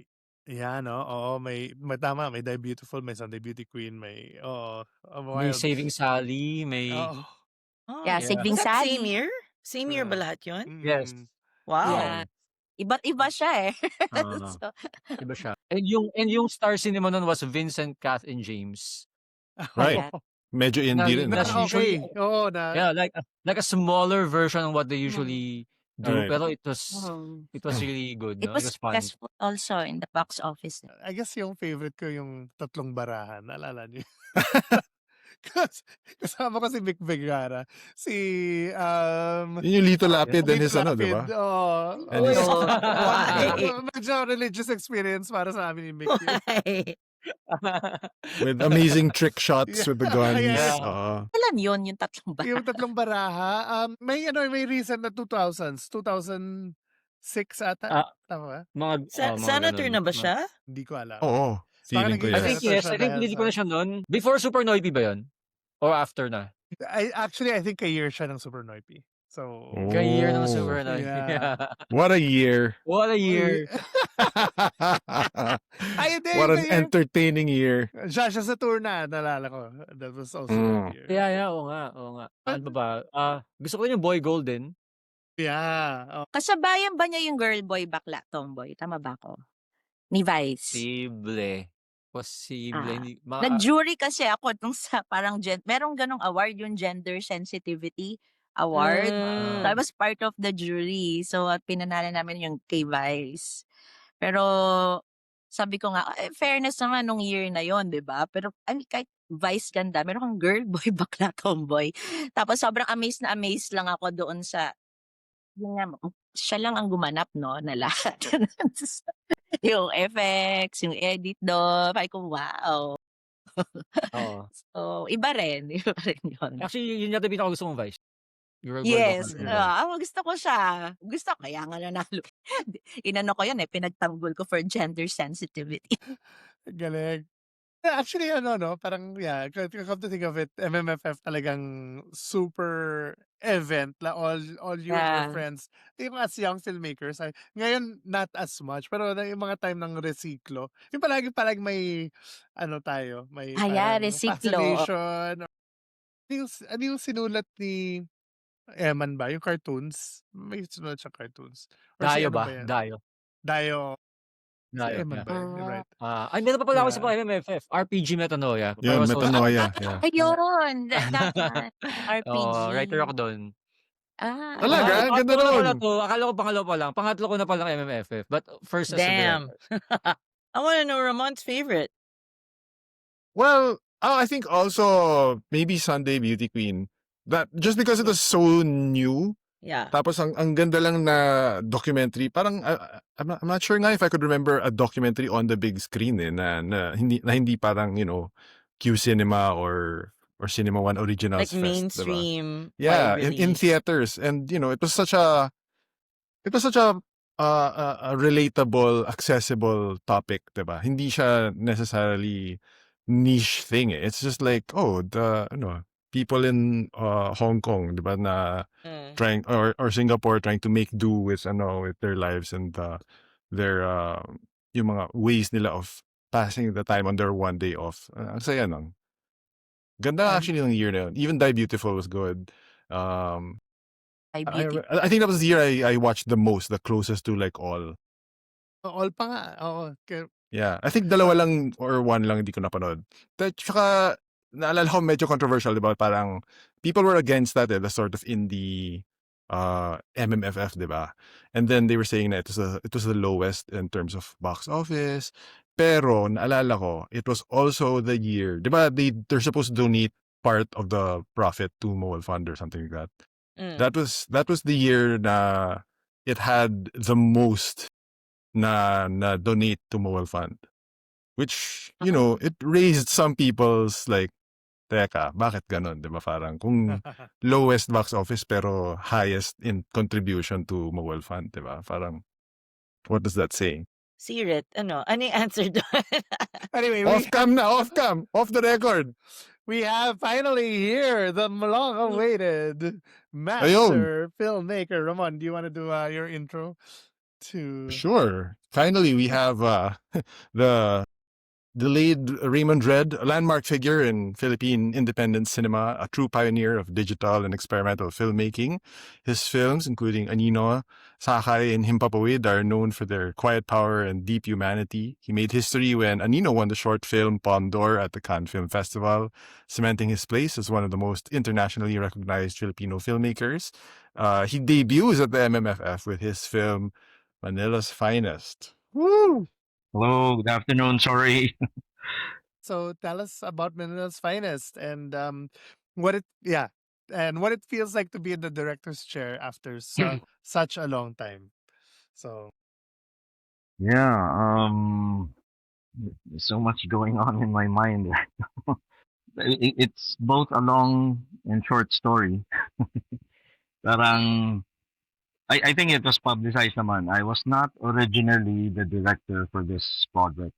Yeah, no? Oo, may tama, may Die Beautiful, may Sunday Beauty Queen, may May wild. Saving Sally, may Oo. Oh. Yeah, Yeah. Saving Was that Sally. same year? Same year ba Yeah. lahat yun? Yes. Mm. Wow. Yeah. Iba't iba siya eh. Ah, So, iba siya. And yung star cinema nun was Vincent, Kath, and James. Right. yeah. Medyo indie rin, That's ah. usually Okay. Oo, na yeah, like a smaller version of what they usually do, Alright. pero Mhm. it was really good, It no? It was was fun. successful also in the box office. I guess yung favorite ko yung Tatlong Barahan. Naalala niyo? Kasama ko si Vic Vergara. Si, Yun yung Lito Lapid and Vic his ano, di ba? Lapid. Oo. And Uy, his why? Medyo religious experience para sa amin ni Mick yun. Why? with amazing trick shots Yeah. with the guns. Yeah. Alam yun, yung tatlong ba? Yung Tatlong Baraha, may recent na 2000s, 2006 ata. Ah, Tama ba? mga Senator ganun. na ba siya? Hindi ko alam. Oo. Feeling ko naging I yes. think senator yes. siya I think dahil hindi ko sa- na siya nun. Before Super Noipy ba yun? Or after na? I think a year siya ng Super Noipy. So, Oh. Ka-year ng Super Noipy. Yeah. What a year. What a year. Ay, hindi, What an iba yun. entertaining year. Siya sa tour na, nalala ko. That was also Mm. a year. Yeah, oo nga. Ano ba? Gusto ko rin yung Boy Golden. Yeah. Kasabayan ba niya yung girl boy bakla tomboy? Tama ba ako? Ni Vice. Posible. Ah. Hindi, Nag-jury kasi ako nung sa parang merong ganong award, yung Gender Sensitivity Award. Mm. So I was part of the jury. So pinanalo namin yung kay Vice. Pero sabi ko nga, fairness naman nung year na yon, di ba? Pero kahit Vice ganda, meron kang girl boy bakla tomboy. Tapos sobrang amazed lang ako doon sa yun nga, siya lang ang gumanap, no, na lahat. Yung effects, yung edit do, sabi ko, wow. Oo. So, iba rin yun. Actually, yun yata pinaka gusto kong Vice. Your Boy Yes, Bakla. gusto ko siya. Gusto ko, kaya nga nanalo. Inano ko yan pinagtanggol ko for gender sensitivity. Galing. Actually, parang, yeah, come to think of it, MMFF talagang super event. All you and your Yeah. friends. Yung as young filmmakers, ngayon, not as much. Pero yung mga time ng resiklo, yung palagi may, tayo, may parang Resiklo. fascination. Ano yung sinulat ni Eman ba? Yung cartoons? May sinulat siyang cartoons. Or si Dayo ano ba? yan? Dayo. Si Eman yeah. ba yun? You're right. Ay, meron pa pala ako Yeah. sa MMFF. RPG Metanoia. Yeah, I was also- Metanoia. Yeah. Ayun, that one. RPG. writer ako doon. Talaga? Ah, Ganda pangatlo ko nun. na to. Akala ko pangalawa pa lang. Pangatlo ko na palang MMFF. But first as a Damn. director. I want to know Ramon's favorite. Well, I think also maybe Sunday Beauty Queen. That just because it was so new. Yeah. Tapos ang ganda lang na documentary. Parang I'm not sure nga if I could remember a documentary on the big screen na hindi parang, Q Cinema or Cinema One Originals Like Fest, diba? mainstream. Yeah, wide in release. theaters, and it was such a a relatable, accessible topic, 'di ba? Hindi siya necessarily niche thing, eh. It's just like, oh, the ano, people in Hong Kong, 'di ba, na Mm. trying or Singapore trying to make do with with their lives and their yung mga ways nila of passing the time on their one day off. Ang saya nun. Ganda And actually ng year na yun. Even Die Beautiful was good. Um, Ay, I, beauty. I think that was the year I watched the most, the closest to like all. all pa nga. Oo. Yeah, I think dalawa lang or one lang hindi ko napanood. Tsaka, naalala ko medyo controversial, di ba? Parang, people were against that, the sort of indie MMFF, di ba? And then they were saying that it was the lowest in terms of box office. Pero, naalala ko, it was also the year, di ba? They're supposed to donate part of the profit to Mobile Fund or something like that. Mm. That was the year na it had the most na donate to Mobile Fund, which it raised some people's like, teka, bakit ganon, 'di ba? Parang kung lowest box office pero highest in contribution to Mobile Fund, 'di ba? Parang what does that say? Sirit, ano yung answer doon? Anyway, Off the record. we have finally here the long-awaited Ayun. master filmmaker. Ramon, do you want to do your intro to? Sure. Finally, we have the delayed Raymond Red, a landmark figure in Philippine independent cinema, a true pioneer of digital and experimental filmmaking. His films, including Anino, Sakay, and Himpapawid, are known for their quiet power and deep humanity. He made history when Anino won the short film Palme d'Or at the Cannes Film Festival, cementing his place as one of the most internationally recognized Filipino filmmakers. He debuts at the MMFF with his film Manila's Finest. Woo! Hello, good afternoon. Sorry. So tell us about Manila's Finest and what it feels like to be in the director's chair after such a long time. So Yeah, there's so much going on in my mind right now. It's both a long and short story. Parang, I think it was publicized naman. I was not originally the director for this project,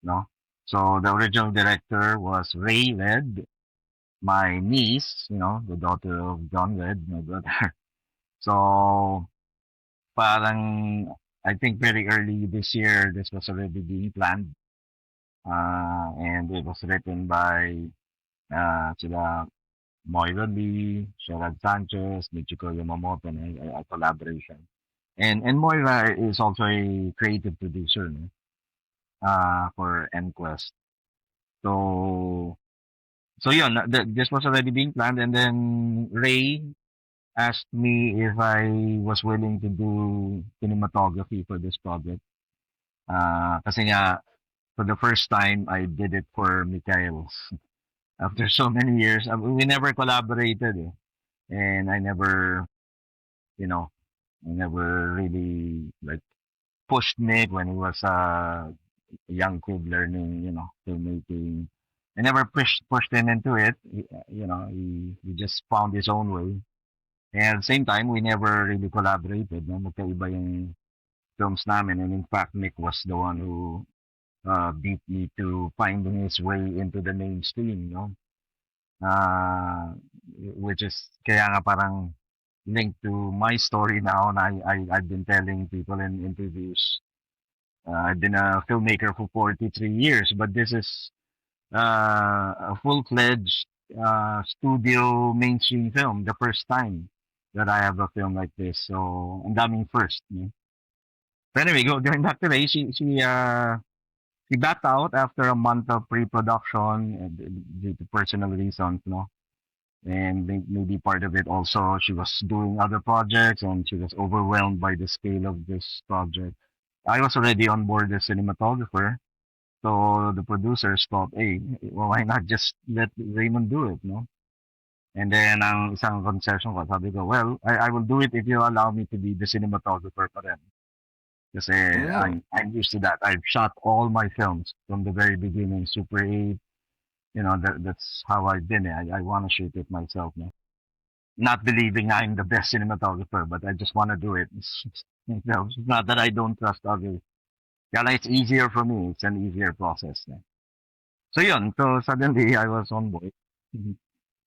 no? So the original director was Ray Red, my niece, the daughter of John Red, my brother. So parang I think very early this year, this was already being planned. And it was written by sila Moira Lee, Sherad Sanchez, Michiko Yamamoto, and a collaboration. And Moira is also a creative producer, no? For EnQuest. So yun, this was already being planned, and then Ray asked me if I was willing to do cinematography for this project. Kasi nga, for the first time, I did it for Mikhail's. After so many years, we never collaborated, eh. And I never really like pushed Nick when he was a young kid learning, filmmaking. I never pushed him into it. He just found his own way. And at the same time, we never really collaborated. No? Magkaiba yung films namin. And in fact, Nick was the one who beat me to finding his way into the mainstream, no? Which is kaya nga parang linked to my story now, and I've been telling people in interviews. I've been a filmmaker for 43 years, but this is a full-fledged studio mainstream film, the first time that I have a film like this. So, ang daming first. No? But anyway, going back to Ray, she backed out after a month of pre-production due to personal reasons, no? And maybe part of it also, she was doing other projects and she was overwhelmed by the scale of this project. I was already on board as cinematographer, so the producers thought, hey, well, why not just let Raymond do it, no? And then ang isang concession ko, sabi ko, well, I will do it if you allow me to be the cinematographer pa rin. Kasi I'm used to that. I've shot all my films from the very beginning, Super 8. That's how I've been. I want to shoot it myself. No? not believing I'm the best cinematographer, but I just want to do it. It's not that I don't trust others. Kaya lang it's easier for me. It's an easier process. So yun. So suddenly I was on board. Mhm.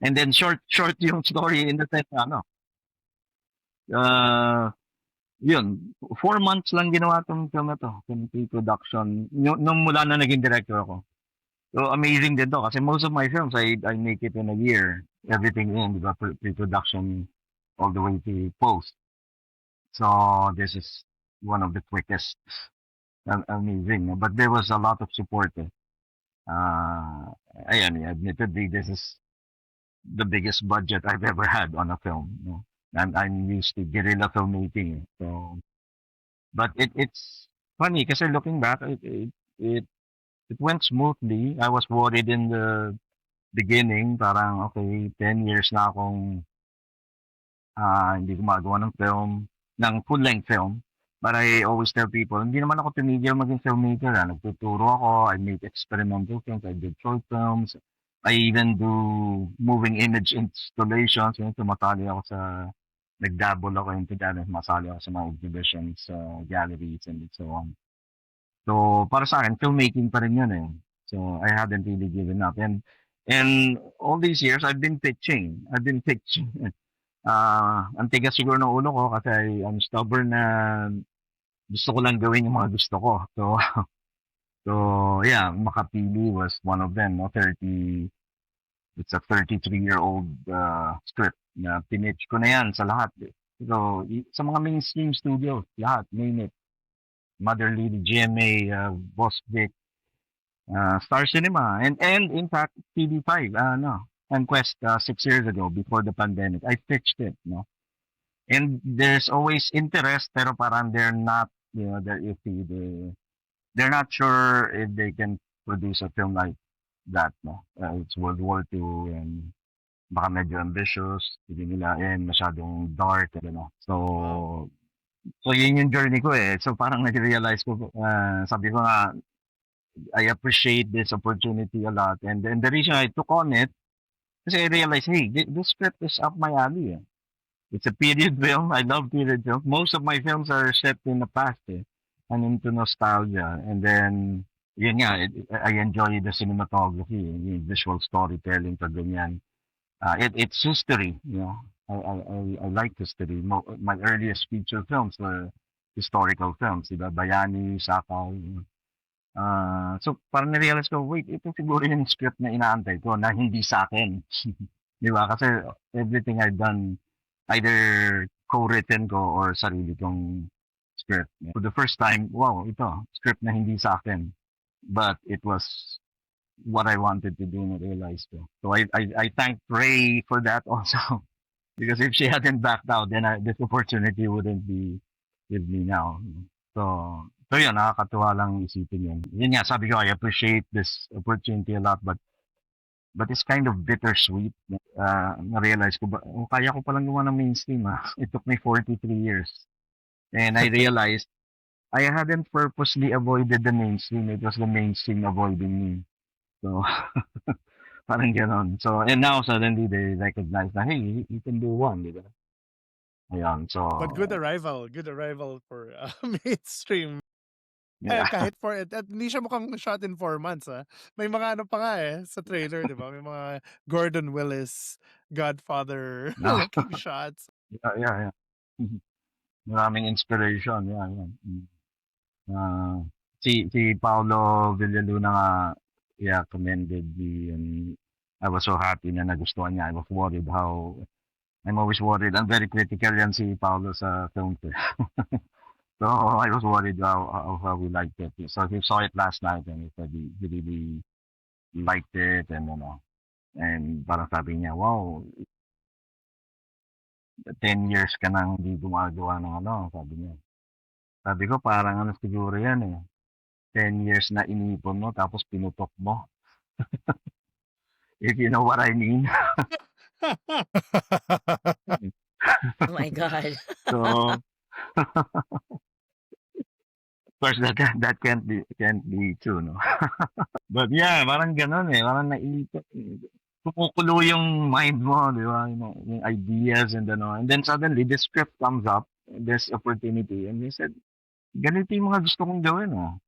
And then short yung story in the sense na ano. Yun. 4 months lang ginawa tong film na to. Yung pre-production. Nung mula na naging director ako. So amazing din to. Kasi most of my films, I make it in a year. Everything in, di ba? Pre-production all the way to post. So this is one of the quickest. Amazing. No? But there was a lot of support. Ayan, admittedly, this is the biggest budget I've ever had on a film. No? And I'm used to guerrilla filmmaking. So, but it's funny kasi looking back, it went smoothly. I was worried in the beginning, parang okay, 10 years na akong hindi gumagawa ng film, ng full-length film. But I always tell people, hindi naman ako tumigil maging filmmaker. Nagtuturo ako, I make experimental films, I did short films, I even do moving image installations. Tumatali ako nagdabble ako into that, masali ako sa mga exhibitions, galleries, and so on. So, para sa akin, filmmaking pa rin yun eh. So, I haven't really given up. And all these years, I've been pitching. Ang tigas siguro ng ulo ko kasi I'm stubborn na gusto ko lang gawin yung mga gusto ko. So yeah, Makapili was one of them. No? It's a 33-year-old script na pinitch ko na yan sa lahat. So, sa mga mainstream studios, lahat, name it. Mother Lily, GMA, Boss Vic, Star Cinema, and in fact, TV5, and Quest 6 years ago, before the pandemic, I pitched it, no? And there's always interest, pero parang they're not, they're iffy. They're not sure if they can produce a film like that, no? It's World War II, and baka medyo ambitious, hindi nila, and masyadong dark, So, yun yung journey ko eh. So parang nag-realize ko, sabi ko nga, I appreciate this opportunity a lot. And the reason I took on it, kasi I realized, hey, this script is up my alley. Eh. It's a period film. I love period films. Most of my films are set in the past. Eh. I'm into nostalgia. And then, yun nga, I enjoy the cinematography, visual storytelling, ganyan. It's history, I like history. My earliest feature films were historical films, diba? Bayani, Sakay. So parang na-realize ko, wait, ito siguro yung script na inaantay ko na hindi sa akin. Di ba? Kasi everything I've done, either co-written ko or sarili kong script. For the first time, wow, ito, script na hindi sa akin. But it was what I wanted to do and I realized ko. So I thank Ray for that also. Because if she hadn't backed out, then this opportunity wouldn't be with me now. So yun, nakakatuwa lang isipin yun. Yun nga, sabi ko, I appreciate this opportunity a lot, but it's kind of bittersweet. Na-realize ko, kaya ko palang gawa ng mainstream. It took me 43 years. And I realized, I hadn't purposely avoided the mainstream. It was the mainstream avoiding me. So, parang ganon. So, and now suddenly they recognize na, hey, you can do one, di ba? Ayan, so... But good arrival for mainstream. Yeah. Kahit at hindi siya mukhang shot in 4 months, May mga ano pa nga sa trailer, di ba? May mga Gordon Willis, Godfather looking shots. Yeah. Maraming inspiration, yeah. Si Paolo Villaluna nga, commended me, and I was so happy na nagustuhan niya. I was worried I'm always worried. I'm very critical yan si Paolo sa film ko. So I was worried how we liked it. So he saw it last night and he said he really liked it, and and parang sabi niya, wow, 10 years ka nang hindi gumagawa ng sabi niya. Sabi ko, parang siguro yan eh. 10 years na inipon mo, tapos pinutok mo. If you know what I mean. Oh my God. So, of course, that can't be true, no? But yeah, parang ganun eh. Parang naipon. kumukulo yung mind mo, di ba? Yung ideas and ano. And then suddenly, this script comes up, this opportunity, and they said, ganito yung mga gusto kong gawin, oh.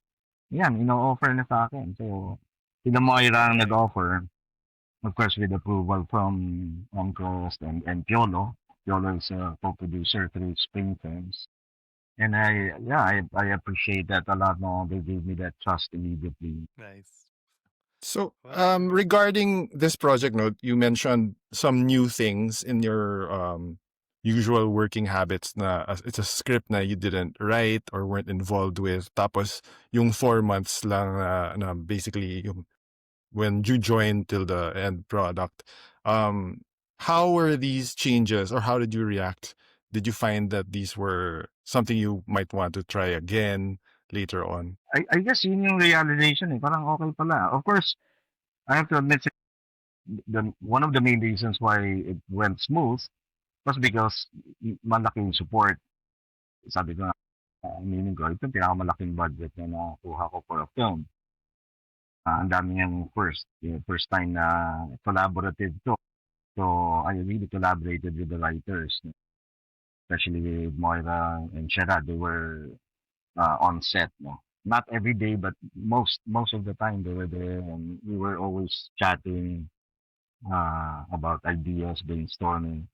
Yan, ino-offer na sa akin. So, sila Moira ang Right. nag-offer, of course, with approval from Crest and Piolo. Piolo is a co-producer through Spring Films. And I appreciate that a lot more. They gave me that trust immediately. Nice. So, Wow. regarding this project note, you mentioned some new things in your usual working habits na it's a script na you didn't write or weren't involved with. Tapos, yung 4 months lang na basically yung when you joined till the end product. How were these changes or how did you react? Did you find that these were something you might want to try again later on? I guess yun yung realization eh. Parang okay pala. Of course, I have to admit, one of the main reasons why it went smooth was because malaki yung support. Sabi ko nga, meaning ko, ito yung pinakamalaking budget na nakuha ko for a film. Ang dami yung first time na collaborative to. So I really collaborated with the writers, especially with Moira and Shara. They were on set, no? Not every day, but most of the time they were there, and we were always chatting about ideas, brainstorming.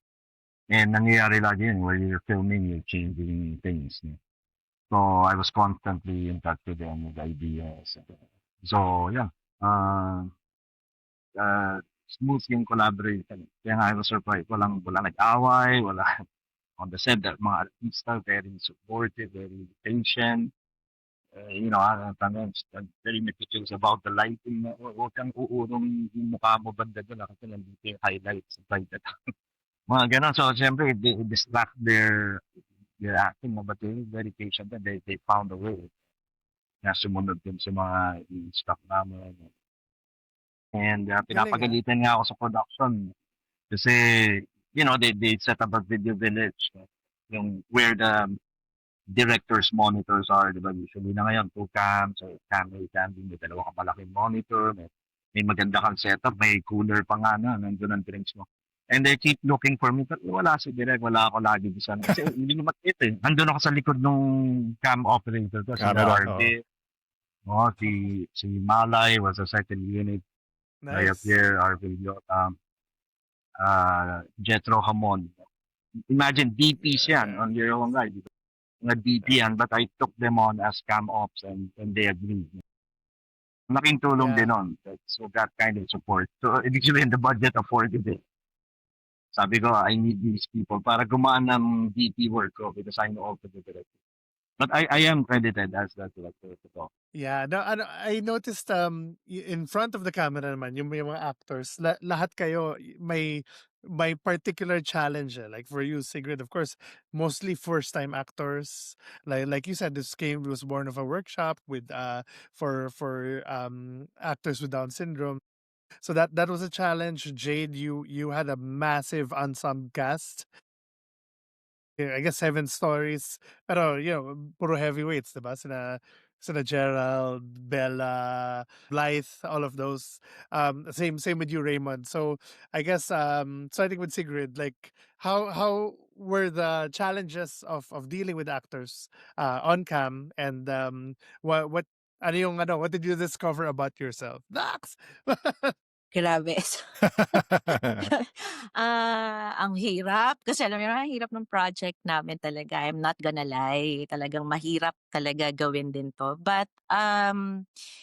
And nangyayari lagi yun, where you're filming, you're changing things. No? So I was constantly in touch with them with ideas. So yeah, smooth yung collaboration. Kaya nga I was surprised. Wala nag-away, wala on the set, that mga artista very supportive, very patient. Sometimes very meticulous about the lighting. Huwag kang uurong yung mukha mo banda doon kasi nandito yung highlights. Mga ganon. So, siyempre, they distract their acting, but they very patient and they found a way na sumunod din sa mga stock namin. And Galing, ah. pinapagalitan nga ako sa production kasi, they set up a video village, yung where the director's monitors are, di ba? Usually na ngayon, 2 cams, or cam A, cam B, may dalawa kang malaking monitor, may maganda kang setup, may cooler pa nga na, nandun ang drinks mo. And they keep looking for me, pero wala si Direk, wala ako lagi di sana. Kasi hindi mo makita eh. Nandun ako sa likod nung cam operator ko, si Camera, RB. Si Malay was a second unit. Raya Nice. Pierre, RB Lota, Jetro Hamon. Imagine, DPs yan on your own guy. Mga DP yan, but I took them on as cam ops and they agreed. Malaking tulong Yeah. din nun. So that kind of support. So ibig sabihin, the budget afforded it. Sabi ko, I need these people para gumaan ng DP work ko because I know also the director. But I am credited as the director. So, Yeah, no, I noticed in front of the camera naman yung mga actors, lahat kayo may particular challenge. Like for you, Sigrid, of course, mostly first time actors. Like you said, this game was born of a workshop with for actors with Down syndrome. So that was a challenge. Jade, you had a massive ensemble cast. Yeah, I guess 7 stories. Pero, puro heavyweights, diba? Sina Gerald, Bella, Blythe, all of those. Same with you, Raymond. So I guess starting with Sigrid, like how were the challenges of dealing with actors on cam, and what what did you discover about yourself? Dax! Grabe. Ang hirap. Kasi alam mo, ang hirap ng project namin talaga. I'm not gonna lie. Talagang mahirap talaga gawin din to. But,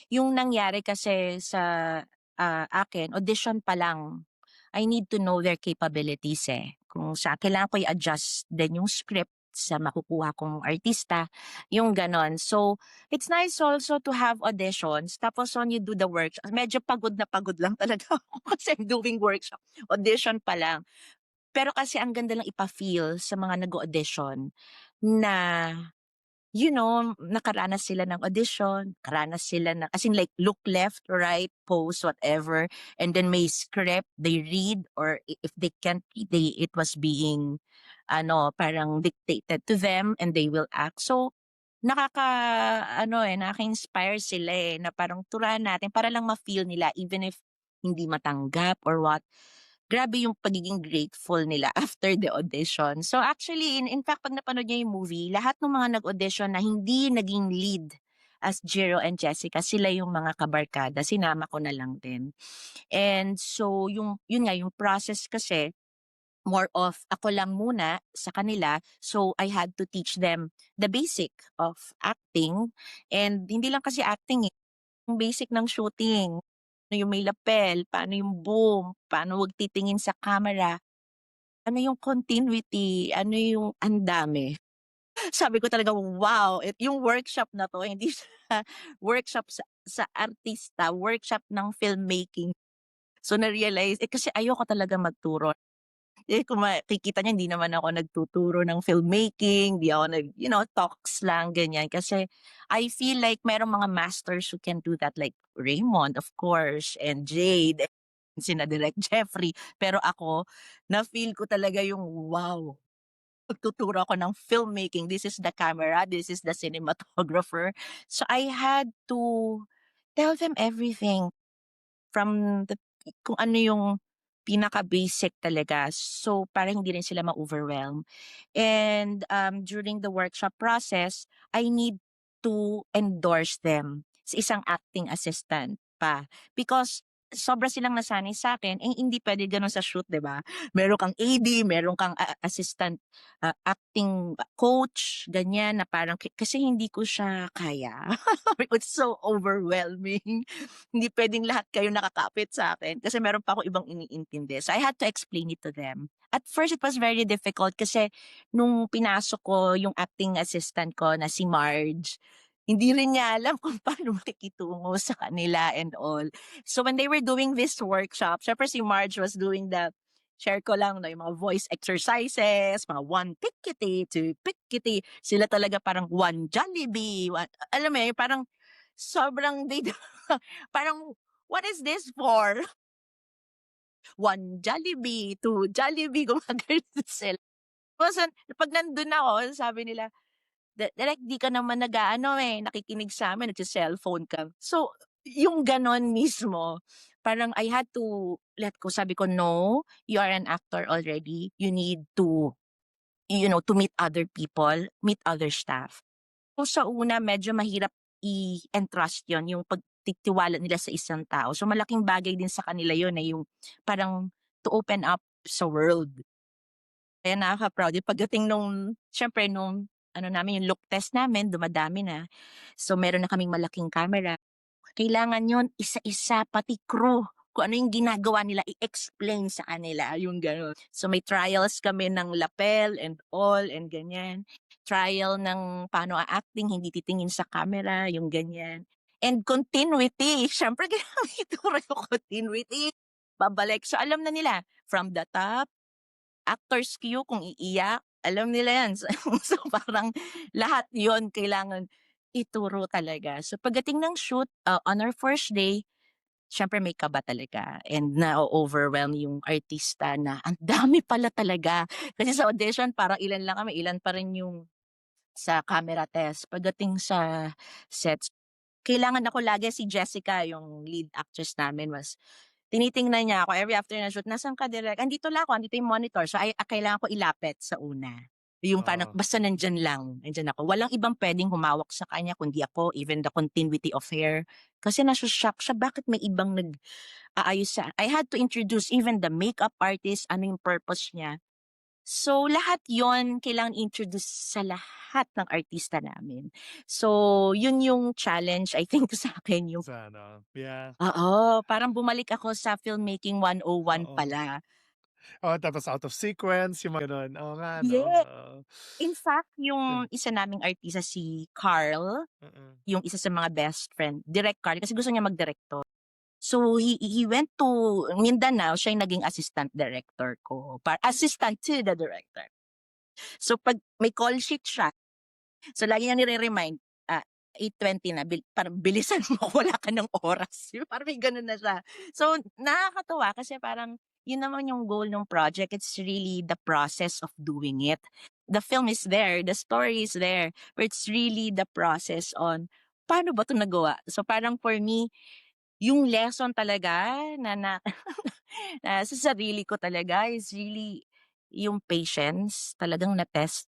yung nangyari kasi sa akin, audition pa lang, I need to know their capabilities eh. Kung kailangan ko i-adjust din yung script sa makukuha kong artista, yung ganon. So, it's nice also to have auditions. Tapos when you do the workshop, medyo pagod na pagod lang talaga ako kasi I'm doing workshop. Audition pa lang. Pero kasi ang ganda lang ipa-feel sa mga nag-audition na, nakaranas sila ng audition, nakaranas sila ng, as in like look left, right, pose, whatever. And then may script, they read, or if they can't read, it was being, parang dictated to them and they will act. So, nakaka-inspire sila na parang turahan natin para lang ma-feel nila even if hindi matanggap or what. Grabe yung pagiging grateful nila after the audition. So actually, in fact, pag napanood niyo yung movie, lahat ng mga nag-audition na hindi naging lead as Jiro and Jessica, sila yung mga kabarkada. Sinama ko na lang din. And so, yun nga, yung process kasi, more of ako lang muna sa kanila. So, I had to teach them the basic of acting. And hindi lang kasi acting eh, yung basic ng shooting. Ano yung may lapel, paano yung boom, paano wag titingin sa camera, ano yung continuity, ano yung andami. Sabi ko talaga, wow, yung workshop na to, hindi siya workshop sa artista, workshop ng filmmaking. So, na-realize, kasi ayoko talaga magturo. Kung makikita niyo hindi naman ako nagtuturo ng filmmaking, di ako talks lang, ganyan. Kasi I feel like merong mga masters who can do that, like Raymond, of course, and Jade, sina Direk Jeffrey. Pero ako, na-feel ko talaga yung, wow, magtuturo ako ng filmmaking. This is the camera, this is the cinematographer. So I had to tell them everything from kung ano yung pinaka-basic talaga. So, para hindi rin sila ma-overwhelm. And during the workshop process, I need to endorse them sa isang acting assistant pa. Because sobra silang nasanay sa akin, hindi pwede ganun sa shoot, di ba? Meron kang AD, meron kang assistant acting coach, ganyan, na parang, kasi hindi ko siya kaya. It's so overwhelming. Hindi pwedeng lahat kayo nakakapit sa akin kasi meron pa ako ibang iniintindi. So I had to explain it to them. At first, it was very difficult kasi nung pinasok ko yung acting assistant ko na si Marge, hindi rin niya alam kung paano makikitungo sa kanila and all. So when they were doing this workshop, syempre si Marge was doing share ko lang, no, yung mga voice exercises, mga one pickety, two pickety. Sila talaga parang one Jollibee. Alam mo yun, parang sobrang parang, what is this for? One Jollibee, two Jollibee, gumagano sila. Tapos pag nandun ako, sabi nila, Direk, di ka naman nakikinig sa amin, nagsi-cellphone ka. So, yung ganon mismo, parang I had to let go. Sabi ko, no, you are an actor already. You need to, to meet other people, meet other staff. So, sa una, medyo mahirap i-entrust yon yung pagtitiwala nila sa isang tao. So, malaking bagay din sa kanila yon na yung parang to open up sa world. Kaya nakaka-proud yung pagdating syempre namin, yung look test namin, dumadami na. So, meron na kaming malaking camera. Kailangan yon isa-isa, pati crew. Kung ano yung ginagawa nila, i-explain sa kanila, yung gano'n. So, may trials kami ng lapel and all and ganyan. Trial ng paano acting, hindi titingin sa camera, yung ganyan. And continuity. Siyempre, kailangan ituro yung continuity. Babalik. So, alam na nila, from the top, actor's cue kung iiyak, alam nila yan. So parang lahat yon kailangan ituro talaga. So pagdating ng shoot, on our first day, syempre may kaba talaga and na-overwhelm yung artista na ang dami pala talaga. Kasi sa audition, parang ilan lang kami, ilan pa rin yung sa camera test. Pagdating sa sets, kailangan ako lagi si Jessica, yung lead actress namin, tinitingnan niya ako every after na shoot, "Nasaan ka direk?" "Andito lang ako, andito yung monitor." So, kailangan ko ilapit sa una. Yung parang Oo. basta nandiyan lang, nandiyan ako. Walang ibang puwedeng humawak sa kanya kundi ako, even the continuity of hair. Kasi naso-shock siya, bakit may ibang nag-aayos sa I had to introduce even the makeup artist, ano yung purpose niya. So, lahat yon kailangan introduce sa lahat ng artista namin. So, yun yung challenge I think sa akin yung Sana. Yeah. oo, parang bumalik ako sa filmmaking 101 Oo. pala. Oo, tapos out of sequence, yung mga gano'n. Oo nga 'no, Yes. oo. In fact, Hmm, yung isa naming artista si Carl, mm. yung isa sa mga best friend, Direk Carl, kasi gusto niya mag-direktor. So he went to Mindanao, siya yung naging assistant director ko, assistant to the director. So pag may call sheet siya, so lagi niya nire-remind, 8:20 na, parang bilisan mo, wala ka ng oras. Parang may gano'n na siya. So nakakatuwa kasi parang yun naman yung goal ng project. It's really the process of doing it. The film is there, the story is there, but it's really the process on paano ba 'to nagawa. So parang for me, yung lesson talaga na na sa sarili ko talaga is really yung patience. Talagang na-test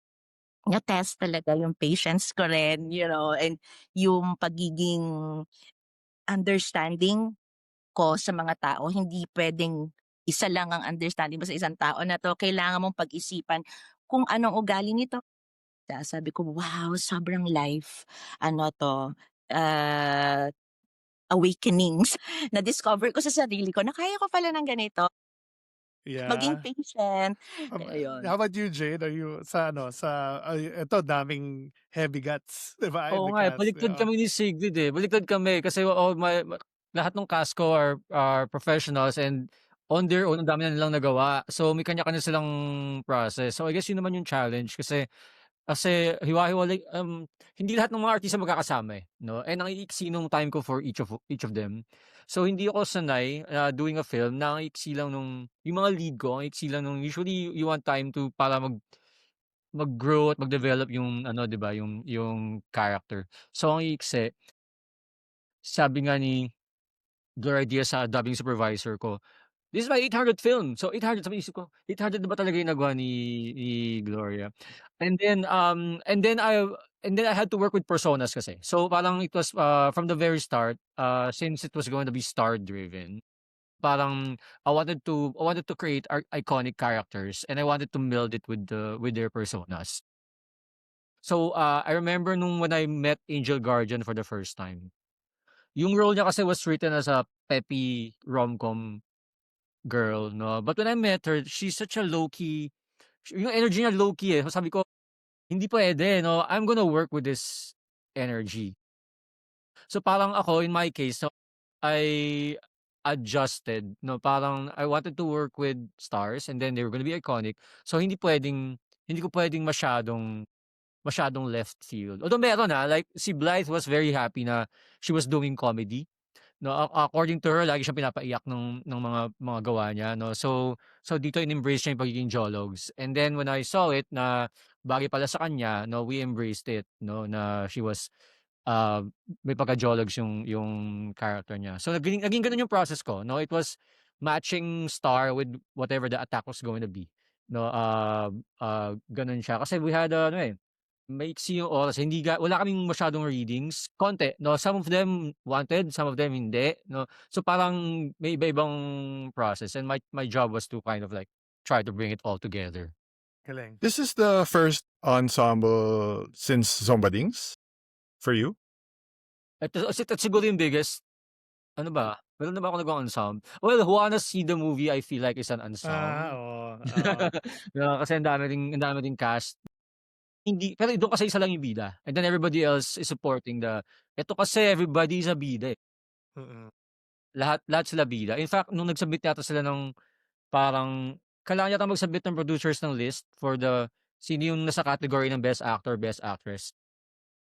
talaga yung patience ko rin, and yung pagiging understanding ko sa mga tao. Hindi puwedeng isa lang ang understanding mo sa isang tao na 'to. Kailangan mong pag-isipan kung anong ugali nito. Sabi ko, "Wow, sobrang life ano 'to, ah, awakenings." Na-discover ko sa sarili ko na kaya ko pala ng ganito, maging Yeah. patient, How ayun. about you, Jade? Are you sa ano, sa ay eto daming heavy guts, 'di ba, in Oo the nga, eh, cast, baliktad kami ni Sigrid, eh, baliktad kami kasi all lahat ng cast ko are professionals and on their own ang dami na nilang nagawa. So, may kanya-kanya silang process. So, I guess yun naman yung challenge kasi hiwa-hiwalay, hindi lahat ng mga artista magkakasama, eh, 'no, and ang iiksi nung time ko for each of them. So, hindi ako sanay, doing a film na ang iksi lang yung mga lead ko, ang iksi lang usually you want time to para mag-grow at mag-develop yung ano, 'di ba, yung character. So, ang iiksi, sabi nga ni Gloria Diaz sa dubbing supervisor ko, "This is my 800th film." So, 800 sa isip ko, 800 na ba talaga yung nagawa ni Gloria? And then, and then I had to work with personas kasi. So, parang it was, from the very start, since it was going to be star driven, parang I wanted to create iconic characters and I wanted to meld it with their personas. So, I remember when I met Angel Guardian for the first time, yung role niya kasi was written as a peppy rom-com girl, 'no? But when I met her, she's such a low-key yung energy niya low-key, eh. So sabi ko, "Hindi puwede 'no, I'm gonna work with this energy." So parang ako, in my case, so I adjusted 'no, parang I wanted to work with stars and then they were gonna be iconic. So hindi ko puwedeng masyadong left field. Although meron, like si Blythe was very happy na she was doing comedy. No, according to her, lagi siyang pinapaiyak ng mga gawa niya 'no. So dito in-embrace niya yung pagiging jologs. And then when I saw it na bagay pala sa kanya 'no, we embraced it 'no, na she was, uh, may pagka-jologs yung character niya. So naging gano'n yung process ko 'no. It was matching star with whatever the attack was going to be 'no. Gano'n siya kasi we had ano, eh, maiksi yung oras, wala kaming masyadong readings, konti 'no, some of them wanted, some of them hindi 'no. So parang may iba-ibang process and my job was to kind of like try to bring it all together. Galing. This is the first ensemble since Zombadings for you? Ito siguro yung biggest, ano ba, meron na ba akong nagawang ensemble? Well, Who Wanna See the Movie I feel like is an ensemble. Oo, oo. Kasi ang dami ding cast. Hindi, pero dun kasi isa lang yung bida and then everybody else is supporting eto kasi everybody is a bida, eh. Mm. Lahat lahat sila bida. In fact, nung nag-submit yata sila ng parang kailangan yata mag-submit ng producers ng list for sino yung nasa category ng best actor, best actress.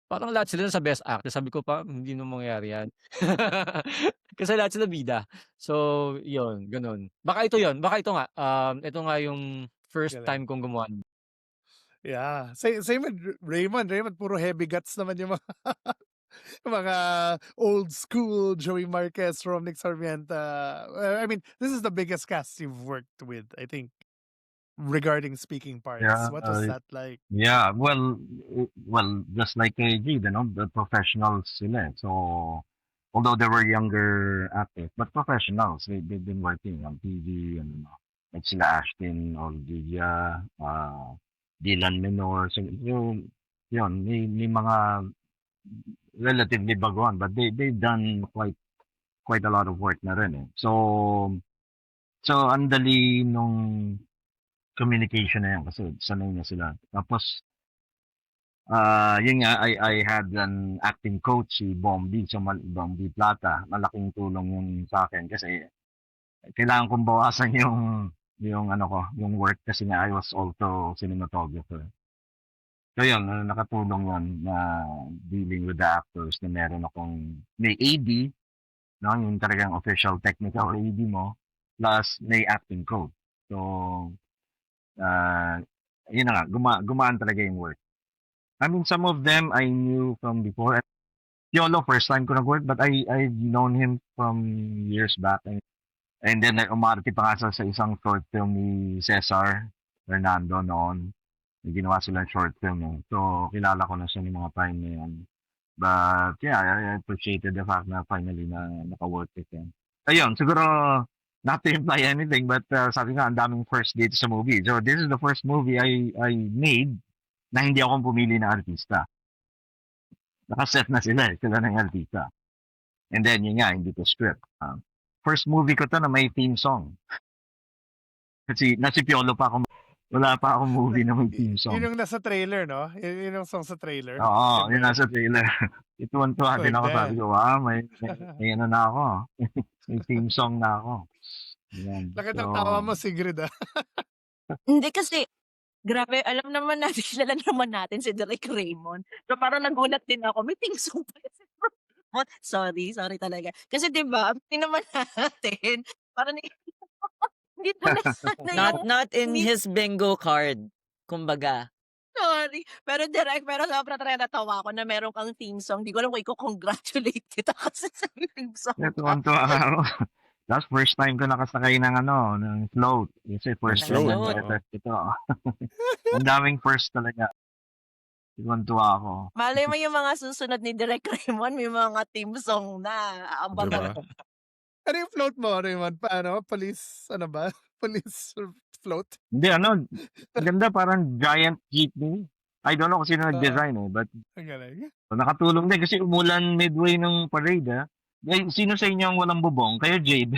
Parang lahat sila nasa best actress. Sabi ko pa, "Hindi naman mangyayari yan." Kasi lahat sila bida. So, yun, gano'n. Baka ito yun, baka ito nga yung first Galing. time kong gumawa. Yeah, same with Raymond. Raymond puro heavy guts naman yung mga mga old school Joey Marquez, Romnick Sarmienta. I mean, this is the biggest cast you've worked with, I think, regarding speaking parts. Yeah, What was that like? yeah. Well, just like KG, the professionals sila. So, although they were younger actors, but professionals, they've been working on TV and like sila Ashton, Olivia, Dylan Menor. So, yun, may mga relatively baguhan, but they've done quite a lot of work na rin, eh. So ang dali nung communication na yan kasi sanay na sila. Tapos, yun nga, I had an acting coach, si Bombi, so Bombi Plata. Malaking tulong yun sa akin kasi kailangan kong bawasan yung ano ko, yung work kasi nga I was also cinematographer. So yun, nakatulong yun na dealing with the actors na may AD, no, yung talagang official technical AD mo, plus may acting coach. So, yun na nga, gumaan talaga yung work. I mean, some of them I knew from before. Piolo, first time ko nag-work, but I've known him from years back. And then umarte pa nga sa isang short film ni Cesar Fernando noon. May ginawa silang short film. So, kilala ko na siya ng mga time na yan. But yeah, I appreciated the fact na finally na naka-work with him. Ayun, siguro not to imply anything, but sabi nga, ang daming first date sa movie. So, this is the first movie I made na hindi ako pumili ng artista. Nakaset na sila ng artista. And then, yun nga, hindi ko script. First movie ko to na may theme song. Kasi nasi Piolo pa ako, wala pa akong movie na may theme song. Yun yung nasa trailer, no? Yun yung song sa trailer. Oo, yun nasa trailer. Ituwan-tuwa din ako, sabi ko, wow, may ano na ako. May theme song na ako. Yan. Lakit ang tawa mo, Sigrid, ah. Hindi kasi, grabe, alam naman natin, kilala naman natin si Derek Raymond. So parang nagulat din ako, may theme song pa si Raymond. Sorry talaga. Kasi diba, naman natin, parang hindi pa na Not in hindi- his bingo card, kumbaga. Sorry. Pero direct, pero sobrang talaga natawa ako na meron kang theme song. Di ko alam kung i-congratulate kita kasi sa theme song. Ituwan-tuwa ako. That's first time ko nakasakay ng float. Kasi first Ng time float. na ito. Ang daming first talaga. Ituwan-tuwa ako. Malay mo yung mga susunod ni Direk Raymond, may mga theme song na. Diba? Ano yung float mo, Raymond? Paano? Police, ano ba? Police float? Hindi, ang ganda, parang giant jeepney. I don't know kung sino nag-design but Ang galing. nakatulong din kasi umulan midway ng parade. Sino sa inyo ang walang bubong? Kayo, Jade.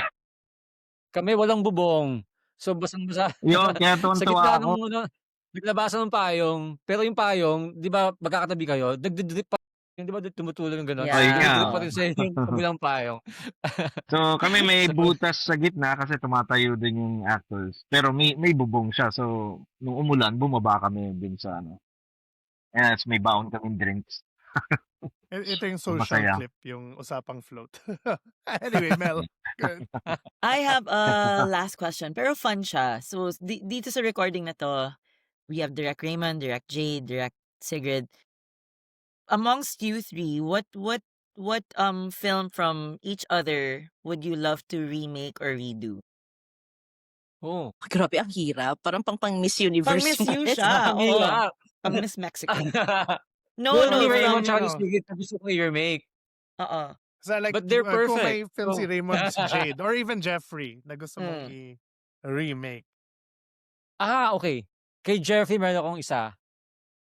Kami walang bubong. So, basang-basa. Yun, kaya Sa tuwan-tuwa gitna ako. ng naglabasan ng payong. Pero yung payong, di ba, magkakatabi kayo, nagdidrip pa. Yung di ba, tumutulong yung gano'n? Yeah. Ayun nga. Nagdidrip pa rin sa yung kabilang payong. So, kami may butas sa gitna kasi tumatayo din yung actors. Pero may bubong siya. So, nung umulan, bumaba kami din sa And may baon kaming drinks. Ito yung social Masaya. clip, yung usapang float. Anyway, Mel. Good. I have a last question, pero fun siya. So, dito sa recording na to, we have Direct Raymond, Direct Jade, Direct Sigrid. Amongst you three, what film from each other would you love to remake or redo? Oo. Grabe, ang hirap. Parang pang Miss Universe. Pang Miss yung U siya. Ang Oo. hirap. Pang Miss Mexico. No, Doon no, ni from, Raymond from... tsaka ni ano. Sigrid na gusto ko i-remake. Oo. So, like, But they're kung may perfect. film si So, Raymond, si Jade, or even Jeffrey, na gusto mong Mm. i-remake. okay. Kay Jeffrey, meron akong isa.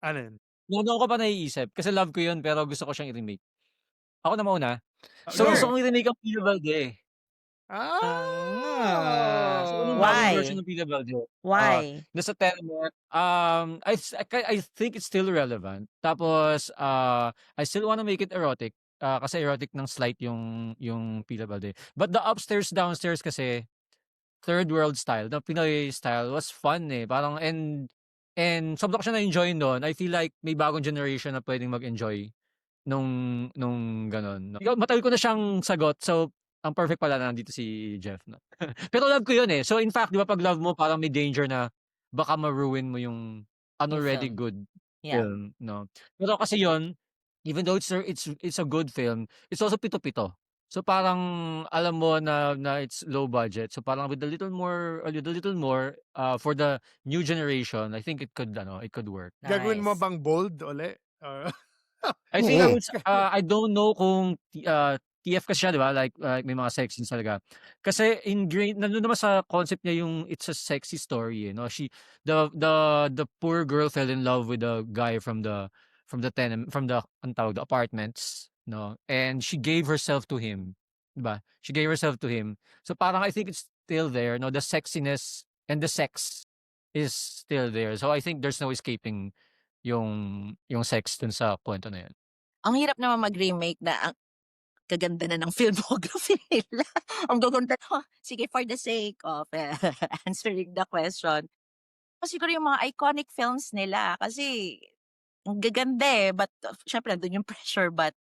Ano yun? Noon ko pa naiisip. Kasi love ko yun, pero gusto ko siyang i-remake. Ako na mauna. So, Sure. gusto kong i-remake ang Pino Balde. Ah! So, unang Why? bagong version ng Pino Balde. Why? Nasa Telemark. I think it's still relevant. Tapos, I still wanna make it erotic. Kasi erotic ng slight yung Pino Balde. But the upstairs, downstairs kasi, third world style, the Pinoy style was fun eh. Parang, and sobrang ko siya na-enjoy noon. I feel like may bagong generation na pwedeng mag-enjoy nung ganon. No? Matagal ko na siyang sagot. So, ang perfect pala na nandito si Jeff. No? Pero love ko yun eh. So, in fact, di ba pag love mo, parang may danger na baka ma-ruin mo yung already film. good Yeah. film. No? Pero kasi yun, even though it's a good film, it's also pito-pito. So parang alam mo na it's low budget. So parang with a little more for the new generation, I think it could work. Gagawin mo Nice. bang bold uli? Or- I think I Oo. would I don't know kung TF kasi siya, di ba? Like may mga sex scenes talaga. Kasi nandun naman sa concept niya yung it's a sexy story, no? The poor girl fell in love with a guy from the apartments, no? And she gave herself to him, di ba? She gave herself to him. So parang I think it's still there, no? The sexiness and the sex is still there. So I think there's no escaping yung sex dun sa kwento na yan. Ang hirap naman mag-remake na ang kaganda na ng filmography nila. Ang gaganda. Sige, for the sake of answering the question, siguro yung mga iconic films nila kasi ang gaganda eh. But syempre, nandun yung pressure. But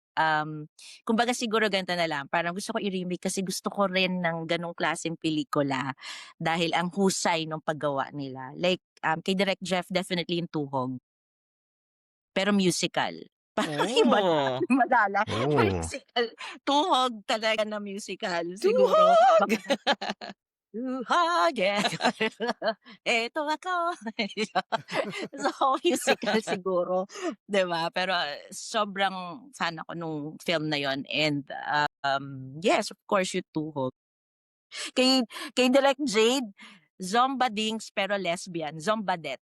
kumbaga siguro ganito na lang. Parang gusto ko i-remake kasi gusto ko rin ng ganong klaseng pelikula dahil ang husay ng paggawa nila. Like, kay Direct Jeff, definitely yung Tuhog. Pero musical. Parang iba na, Oh. malala. Oh. Musical. Tuhog talaga na musical. Siguro. Tuhog! Tuhog, yeah. Eto ako. So, musical siguro. 'Di ba? Pero sobrang fan ako nung film na yon. And yes, of course, yung Tuhog. Kay Direk Jade, Zombadings pero lesbian. Zombadette.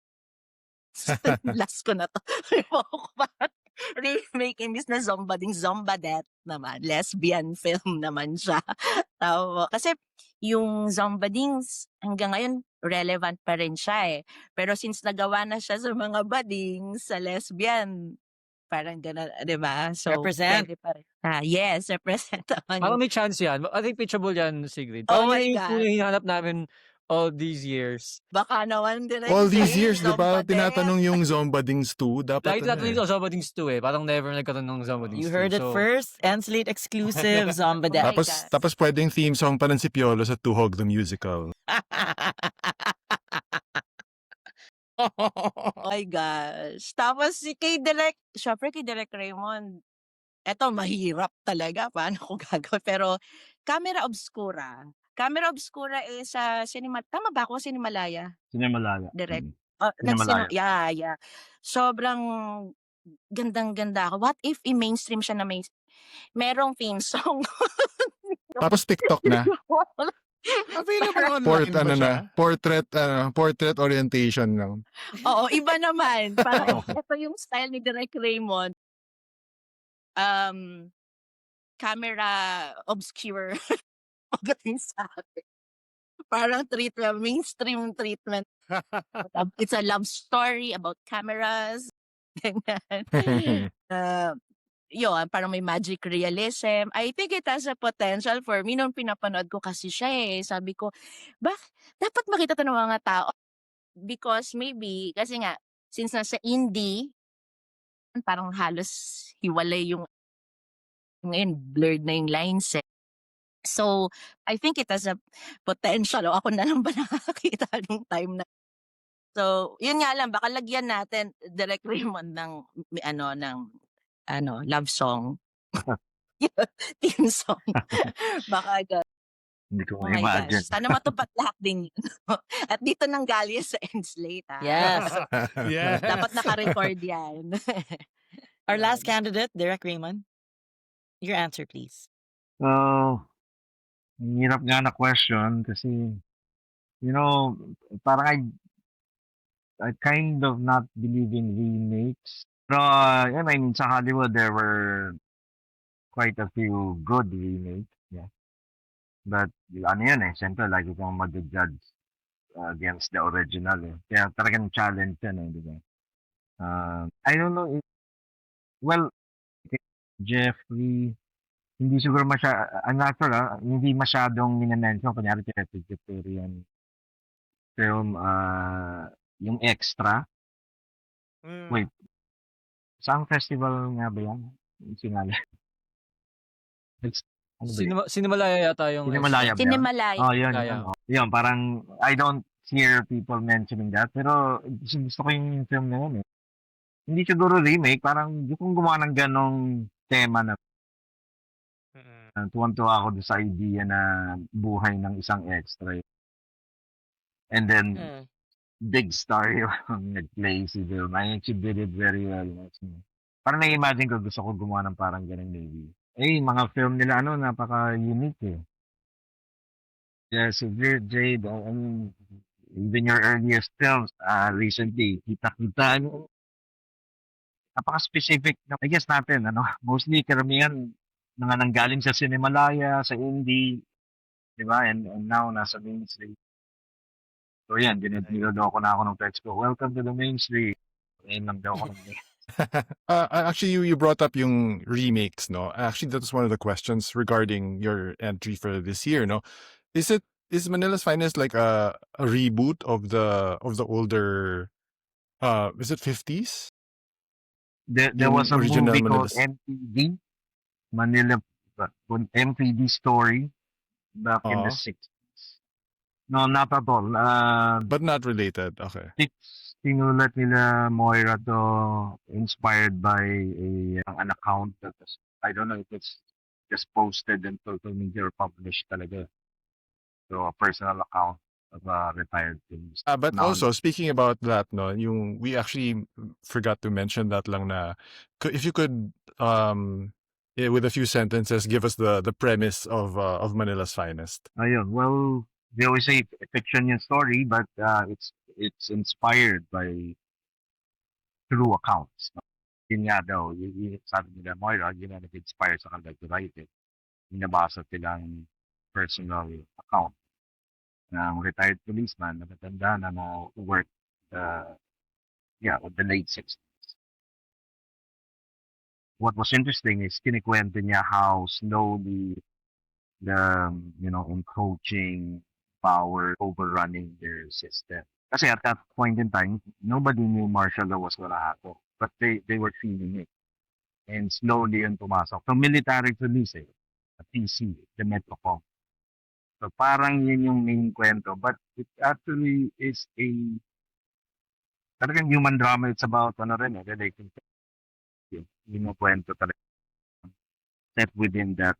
Last ko na 'to. Parang remake imbis na Zombading, Zombadette naman. Lesbian film naman siya. Kasi yung Zombadings hanggang ngayon relevant pa rin siya, eh. Pero since nagawa na siya sa mga bading, sa lesbian, parang gano'n, 'di ba? So, Represent. pwede pa rin. Yes, represent naman Parang yung may chance yan. I think pitchable yan, Sigrid. Oh Parang my yun yung God. hinahanap namin all these years. baka naman Direk All these Jade, years, di ba? Zombadette. Tinatanong yung Zombadings 2. Dapat Lagi ano natin eh. yung Zombadings 2 eh. Parang never nagkaroon ng Zombadings You 2. heard it So, first. Enslate exclusive, Oh Zombadette. my Tapos, God. tapos pwedeng theme song pa ng si Piolo sa Tuhog the Musical. Oh my gosh. Tapos syempre kay Direk Raymond, eto mahirap talaga, paano ko gagawin? Pero Camera Obscura. Camera Obscura is sa tama ba ako? Cinemalaya, Cinemalaya. Direk? Cinemalaya. Yeah. Sobrang gandang-ganda ako. What if i-mainstream siya na merong theme song? Tapos TikTok na. Available online ba siya? Portrait orientation lang. Oo, iba naman. Parang ito yung style ni Direk Raymond. Camera obscure. Pagdating sa akin. Parang mainstream treatment. It's a love story about cameras. Ganyan. Yun, parang may magic realism. I think it has a potential for me. Nung pinapanood ko kasi siya eh. Sabi ko, dapat makita to ng mga tao. Because maybe, kasi nga, since nasa indie, parang halos hiwalay yung, ngayon, blurred na yung lines eh. So, I think it has a potential. O ako na lang ba nakakita nung time na. So, yun nga lang, baka lagyan natin Direk Raymond ng love song. Theme song. Baka Hindi ko oh my ma-imagine. gosh. Sana matupad lahat din yun. At dito nang galing sa Enslate. Yes. Yes. Dapat naka-record yan. Our last candidate, Direk Raymond. Your answer, please. So, ang hirap nga na question kasi, parang I kind of not believe in remakes. Pero, I mean, sa Hollywood, there were quite a few good remakes. Yeah. But, ano yun eh, siyempre, lagi kang mag-judge against the original eh. Kaya talagang challenge yan eh, di ba? I don't know if, well, Jeffrey, hindi siguro I'm not sure, hindi masyadong minamention, kunyari kaya Victorian film, yung Extra. Wait, saan festival nga ba yan? Sinala. Ano ba yun? Cinemalaya yata yung Cinemalaya ba yun? Cinemalaya. Oh, yun. Kaya. Yun, parang, I don't hear people mentioning that, pero gusto ko yung film na yun eh. Hindi siguro remake, parang gusto kong gumawa ng ganong tema na tuwan-tuwa ako doon sa idea na buhay ng isang extra. And then, big star yung nag-play si Bill. I think she did it very well. Parang na-imagine ko, gusto ko gumawa ng parang ganun maybe. Mga film nila, napaka-unique eh. Yes, Jade, I mean, even your earliest films, recently, Kita-Kita, napaka-specific, I guess natin, mostly karamihan, mga nanggaling sa Cinemalaya, sa indie, di ba? And now, nasa mainstream. So yan, diniloloko na ako ng text ko. Welcome to the mainstream. Ayun lang daw ako ng Actually, you brought up yung remakes, no? Actually, that's one of the questions regarding your entry for this year, no? Is Manila's Finest like a reboot of the older is it 50s? There Yung was a original movie called Manila's- MPD, Manila, MPD story back in the Oo. 60s. No, not at all. But not related. Okay. sinulat nila Moira to inspired by an account that was, I don't know if it's just posted in social media or published talaga. So a personal account of a retired police. But Now, also speaking about that, no, we actually forgot to mention that lang na if you could with a few sentences give us the premise of Manila's Finest. ayun, well, they always say fiction yung story, but it's inspired by true accounts. No? Yun nga daw, sabi nila, Moira, yun ang nag-inspire sa kanila to write it. Binabasa silang personal account ng retired policeman na matanda na work with the late 60s. What was interesting is kinikwento niya how slowly the encroaching power overrunning their system. Kasi at that point in time, nobody knew martial law was gonna happen, but they were feeling it. And slowly yun pumasok. So military police, a PC, the Metrocom. So parang yun yung main kwento, but it actually is talagang human drama. It's about relating to yung kwento talaga set within that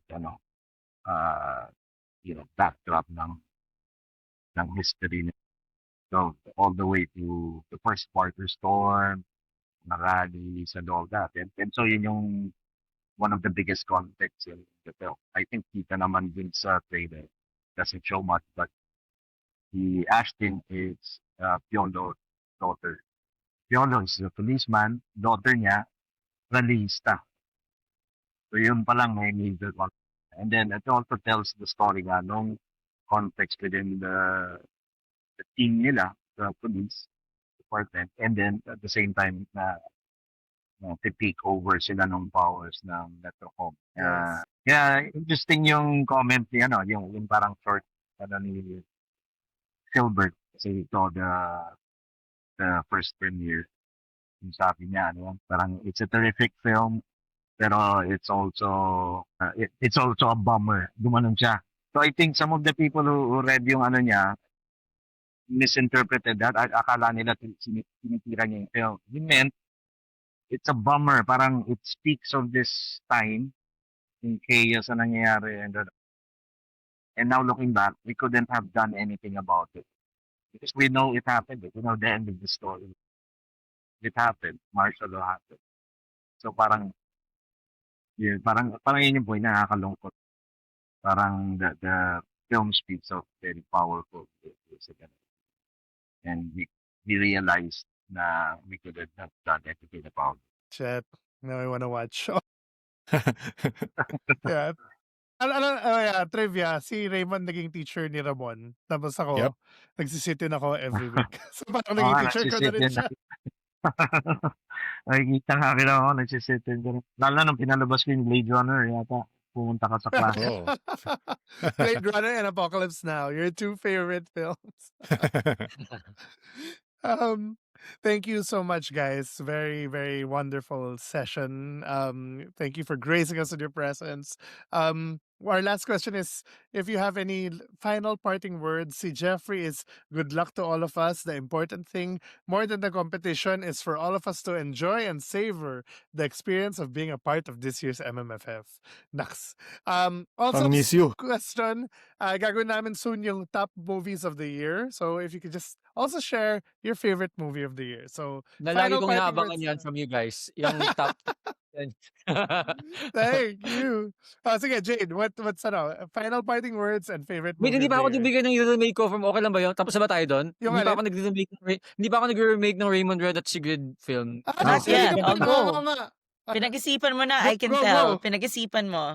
backdrop ng history. So all the way to the first quarter storm, na rallies and all that. And so yun yung one of the biggest contexts in the film. I think kita naman din sa trailer. Doesn't show much, but the Ashton is Piolo's daughter. Piolo is a policeman, daughter niya, rallyista. So yun pa lang may major context. And then it also tells the story nga nung context within the team nila, the police department, and then at the same time na take over sila ng powers ng Metrocom. Yes. Yeah, interesting yung comment ni yung parang short ni Silbert kasi ito the first premiere. Yung sabi niya parang it's a terrific film pero it's also a bummer. Gumanon siya. So I think some of the people who read yung niya misinterpreted that. Akala nila sinitira niya yung film. He meant it's a bummer. Parang it speaks of this time in chaos na nangyayari. And now looking back, we couldn't have done anything about it. Because we know it happened. We know the end of the story. It happened. Martial law happened. So parang yun yung point, nakakalungkot. Parang the film speaks of very powerful events. And we realized na we couldn't have done anything about it. Shit. Now I wanna watch. Yeah. Yeah, trivia. Si Raymond naging teacher ni Ramon. Tapos ako, Yep. nagsisitin ako every week. So parang naging teacher ko na rin Nagsisitin siya. Nakikita nga rin ako, nagsisitin ko rin. Lalo na nung pinalabas ko yung Blade Runner, yata pumunta ka sa klase. Oh. Blade Runner and Apocalypse Now, your two favorite films. Thank you so much, guys. Very, very wonderful session. Thank you for gracing us with your presence. Our last question is if you have any final parting words. Si Jeffrey is good luck to all of us. The important thing, more than the competition, is for all of us to enjoy and savor the experience of being a part of this year's MMFF. Naks. Also, I'll miss you. question, gagawin namin soon yung top movies of the year. So if you could just also share your favorite movie of the year. So Na final lagi kong parting inaabangan words yan na. from you guys. Yung top 10. Thank you. Sige, Jade, what's final parting words and favorite Wait, movie hindi of pa the ako year? nagbigay ng remake ko from okay lang ba yun? Tapos na ba tayo doon? Yung Hindi pa alin? ako nagre-remake ng Raymond Red at Sigrid film. Not sige, yet. sige, I'll go. oo nga. Pinag-isipan mo na, Go, I can go, tell. go. Pinag-isipan mo.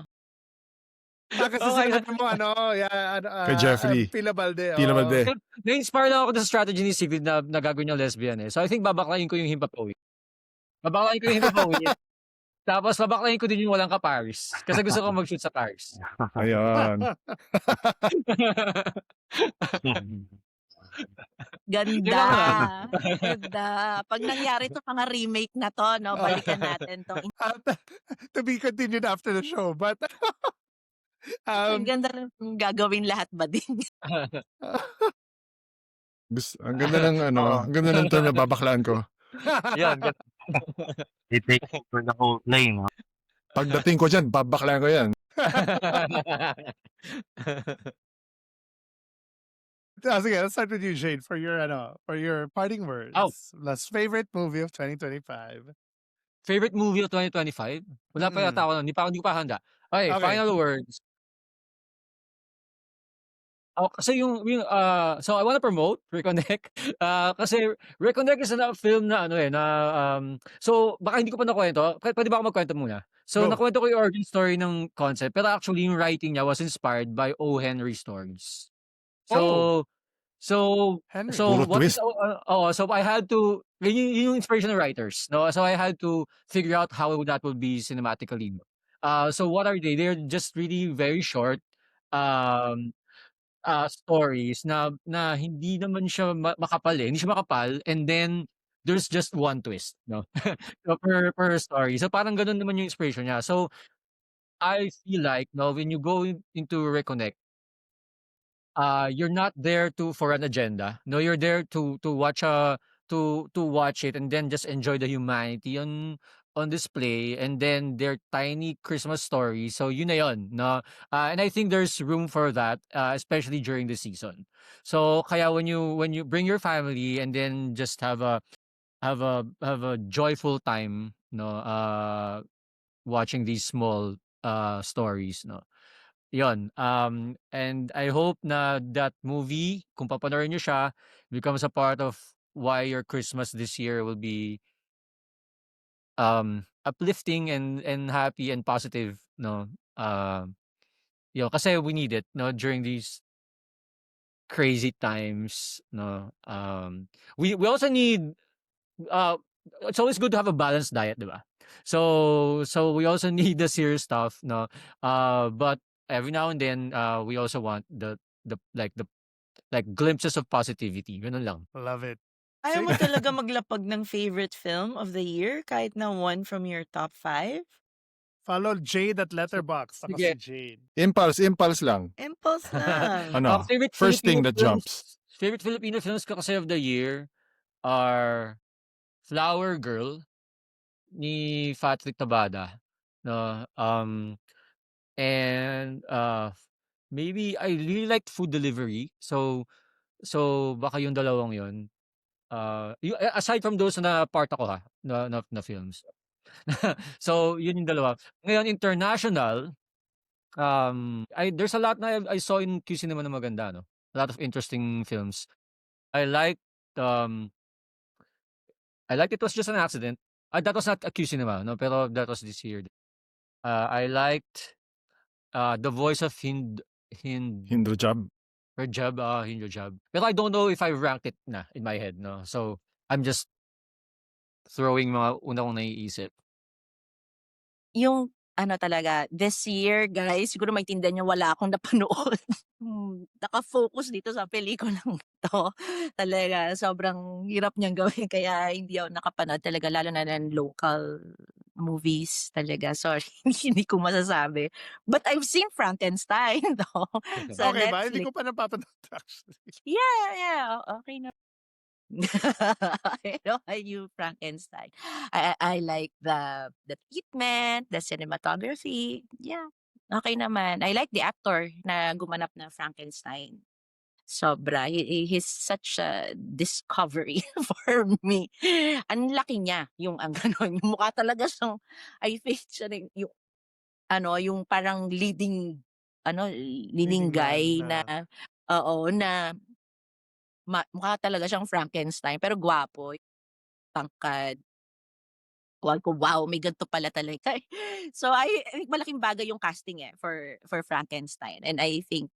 Kasi Oh my sinabi mo, Kay Jeffrey. Pila Balde. Pila oo. Balde. Na-inspire lang ako sa strategy ni Sigrid na gagawin niya lesbian eh. So I think babaklayin ko yung Himpapawi. Babaklayin ko yung Himpapawi. Tapos babaklayin ko din yung Walang Ka Paris. Kasi gusto ko mag-shoot sa Paris. Ayan. Ganda. lang. Ganda. Pag nangyari to mga remake na to, no, balikan natin tong To be continued after the show. But, ang ganda rin gagawin lahat ba din? Ang ganda ng ano, Oo. ang ganda ng term na babaklaan ko. Yan, They take over the whole play, no? Pagdating ko diyan, babaklaan ko 'yan. Sige, let's start with you, Jade, for your parting words. Oh. Last favorite movie of 2025. Favorite movie of 2025? Wala pa yata ako nun, hindi ko pa handa. Okay, Okay. final words. Kasi so I wanna promote Reconnect. Kasi Reconnect is a film na so baka hindi ko pa nakwento. Pwede ba ako magkwento muna? So Go. nakwento ko yung origin story ng concept, pero actually yung writing niya was inspired by O. Henry stories. Oh. So Henry. Puro what is twist. so I had to yun yung inspiration ng writers, no? So I had to figure out how that would be cinematically. So what are they? They're just really very short stories na hindi naman siya makapal, hindi siya makapal, and then there's just one twist, no? So per story. So parang gano'n naman yung inspiration niya. So I feel like, no, when you go into Reconnect, you're not there for an agenda. No, you're there to watch to watch it and then just enjoy the humanity on display, and then their tiny Christmas stories. So yun na yun, no? And I think there's room for that, especially during the season. So kaya when you bring your family and then just have a joyful time, no, watching these small stories, no. Yun, and I hope na that movie, kung papanoorin niyo siya, becomes a part of why your Christmas this year will be uplifting and happy and positive, no. Yun, kasi we need it, no, during these crazy times, no. We also need it's always good to have a balanced diet, di ba? So we also need the serious stuff, no. But every now and then, we also want the glimpses of positivity, ganun lang. Love it. Ayaw mo Sige. talaga maglapag ng favorite film of the year kahit na one from your top 5? Follow Jade at Letterboxd. Ako si Sige. Jade. Impulse lang. Impulse lang. Ano, Favorite first thing Filipino that jumps. Favorite Filipino films ko kasi of the year are Flower Girl ni Patrick Tabada, no. And maybe I really liked Food Delivery. So baka yung dalawang yun. Aside from those na part ako na films. So yun yung dalawa. Ngayon international, there's a lot na I saw in Q Cinema na maganda, no. A lot of interesting films. I liked It Was Just an Accident. That was not a Q Cinema, no, pero that was this year. I liked The Voice of Hindu-Jab. Hindu-Jab. Pero I don't know if I ranked it na in my head, no. So I'm just throwing mga una kong naiisip. Yung talaga, this year, guys, siguro maintindihan niyo wala akong napanood. Naka-focus dito sa pelikulang 'to. Talaga sobrang hirap niyang gawin kaya hindi ako nakapanood talaga lalo na ng local movies talaga. Sorry, hindi ko masasabi. But I've seen Frankenstein though sa Okay ba? Hindi Netflix. ko pa napapanood actually. Yeah. Okay na. I knew Frankenstein. I like the treatment, the cinematography. Yeah, okay naman. I like the actor na gumanap na Frankenstein. Sobra. He's such a discovery for me. Ang laki niya, yung yung mukha talaga siyang, I think siya rin, yung parang leading Leading guy man na, oo, na mukha talaga siyang Frankenstein pero gwapo, tangkad. Kuwan ko, wow, may ganito pala talaga. So malaking bagay yung casting for Frankenstein, and I think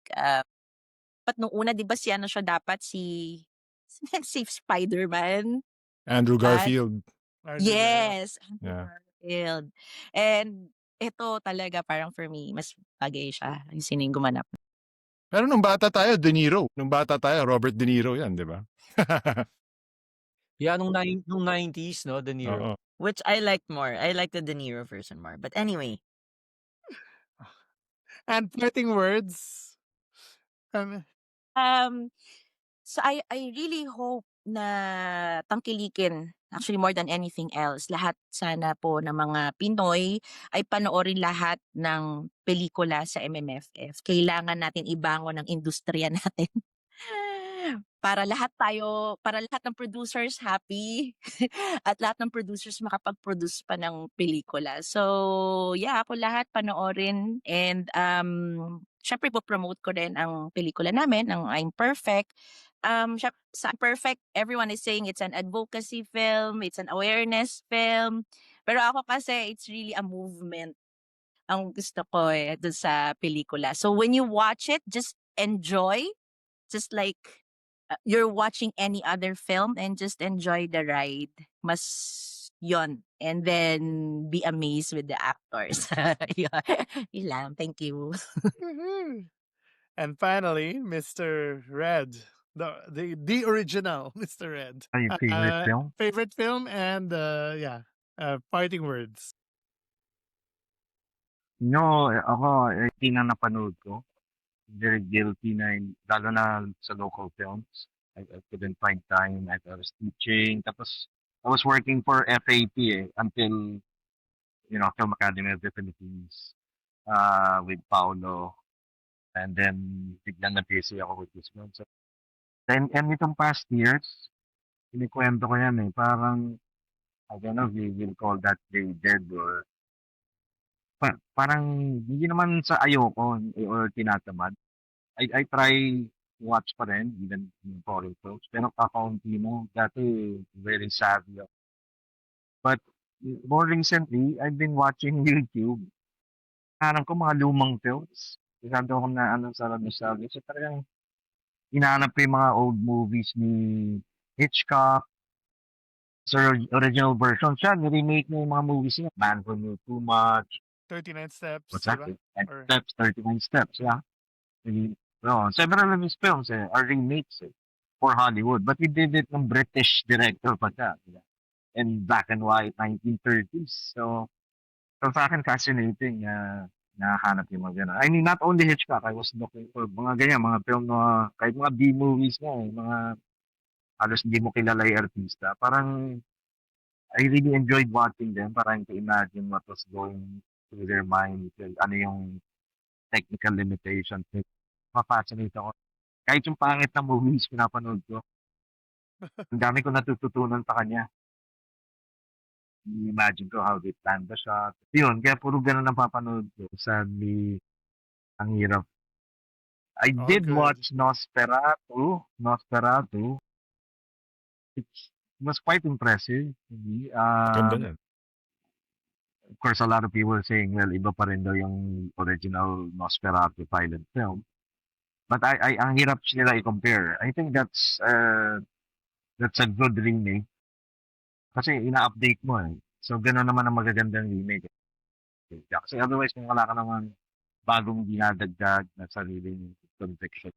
but nung una 'di ba siya siya dapat si si Spider-Man, Andrew at Garfield. yes, Andrew Yeah. Garfield. And ito talaga parang for me mas bagay siya yung sino yung gumanap. Pero nung bata tayo, De Niro. Nung bata tayo, Robert De Niro yan, di ba? Yeah, nung 90s, no, De Niro. Oo. Which I liked more. I like the De Niro version more. But anyway, And parting words. Um, So I really hope na tangkilikin, actually more than anything else, lahat sana po ng mga Pinoy ay panoorin lahat ng pelikula sa MMFF. Kailangan natin ibangon ang industriya natin. Para lahat ng producers happy at lahat ng producers makapag-produce pa ng pelikula. So, yeah, ako lahat panoorin and syempre po-promote ko din ang pelikula namin, ang I'm Perfect. Sa Perfect, everyone is saying it's an advocacy film, it's an awareness film. Pero ako kasi, it's really a movement ang gusto ko dun sa pelikula. So when you watch it, just enjoy, just like you're watching any other film and just enjoy the ride. Mas yon. And then be amazed with the actors. Yun. Yun lang. Thank you. Mhm. And finally, Mr. Red, the original Mr. Red. My favorite film? Favorite film and parting words. Ako, hindi na napanood ko. Very guilty lalo na sa local films. I couldn't find time. I was teaching. Tapos, I was working for FAP until, Film Academy of the Philippines with Paolo. And then, biglang na-busy ako with this film. So, and itong past years, kinikwento ko yan parang, I don't know if you will call that dated or parang hindi naman sa ayoko or tinatamad. I try watch pa rin, even yung foreign films. Pero kakaunti mo, dati very savvy ako. But more recently, I've been watching YouTube. Hanap ko mga lumang films. Masyado akong sa nostalgia. So talagang hinahanap ko yung mga old movies ni Hitchcock. Sa original version siya, ni-remake niya yung mga movies niya. Man Who Knew Too Much. 39 Steps. What's that? diba? 39 Or- Steps, 39 Steps, yeah. Several of his films are remakes for Hollywood. But he did it ng British director pa siya. Diba? And black and white, 1930s. So sa akin, fascinating nahanap yung mga gano'n. I mean, not only Hitchcock, I was looking for mga ganyan, mga film na, kahit mga B-movies nga mga halos hindi mo kilala yung artista. Parang, I really enjoyed watching them, parang to imagine what was going through their mind, ano yung technical limitations. Mapassionate ako. Kahit yung pangit na movies, pinapanood ko. Ang dami ko natututunan sa kanya. Imagine ko how they plan the shot. Yun, kaya puro ganun ang papanood ko. Sadly, ang hirap. I Oh, did good. watch Nosferatu. It was quite impressive. Ganda na. Of course, a lot of people were saying, well, iba pa rin daw yung original Nosferatu silent film. But ang hirap nila i-compare. I think that's a good remake. Kasi ina-update mo So, gano'n naman ang magagandang remake. Kasi otherwise, kung wala ka naman bagong dinadagdag na sariling conviction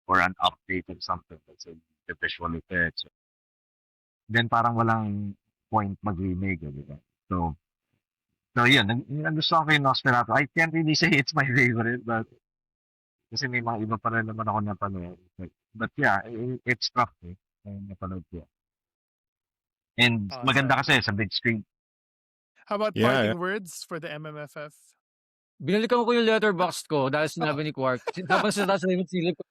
or an update of something, let's say, the visual effects, then parang walang point mag-remake, di ba? So yun, nagustuhan ko yung Nosferatu. I can't really say it's my favorite, but kasi may mga iba pa rin naman ako napanood. But yeah, it's tough napanood ko. And maganda kasi sa big screen. How about Yeah, parting words for the MMFF? Binalikan ko yung letterbox ko dahil sinabi ni Quark. Habang sa silip ko.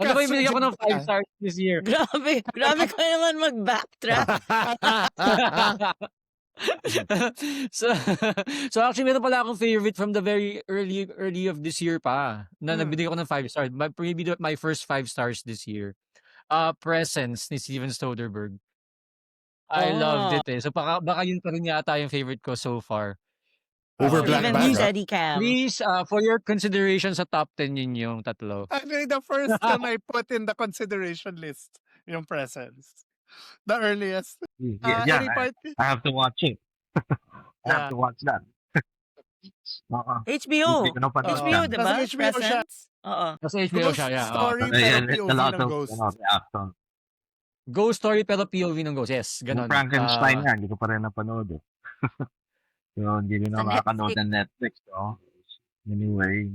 Ano ba yung binigyan ko ng 5 stars this year? Grabe ka naman mag-backtrack. so actually meron pala akong favorite from the very early of this year pa na nagbigay ko ng 5 stars. Maybe my first 5 stars this year. Presence ni Steven Soderbergh. I loved it So baka yun pa rin yata yung favorite ko so far. Over Black Even Bag, you, ah. Steadicam. Please, for your consideration sa top 10 yun yung tatlo. Actually, the first film I put in the consideration list, yung Presence. The earliest. Yeah, Any part? I have to watch it. I have Yeah. to watch that. HBO. Hindi ko napanood HBO, yan. diba? Nasa HBO siya. Presence? Oo. Kasi HBO siya, yeah. Story, Ayan, pero it's POV a lot ng of ghost. reaction. Ghost story pero POV ng ghost. Yes, Yung ganun. Frankenstein nga, hindi ko pa rin napanood So, hindi rin Sa ako makakanood ng Netflix. Anyway,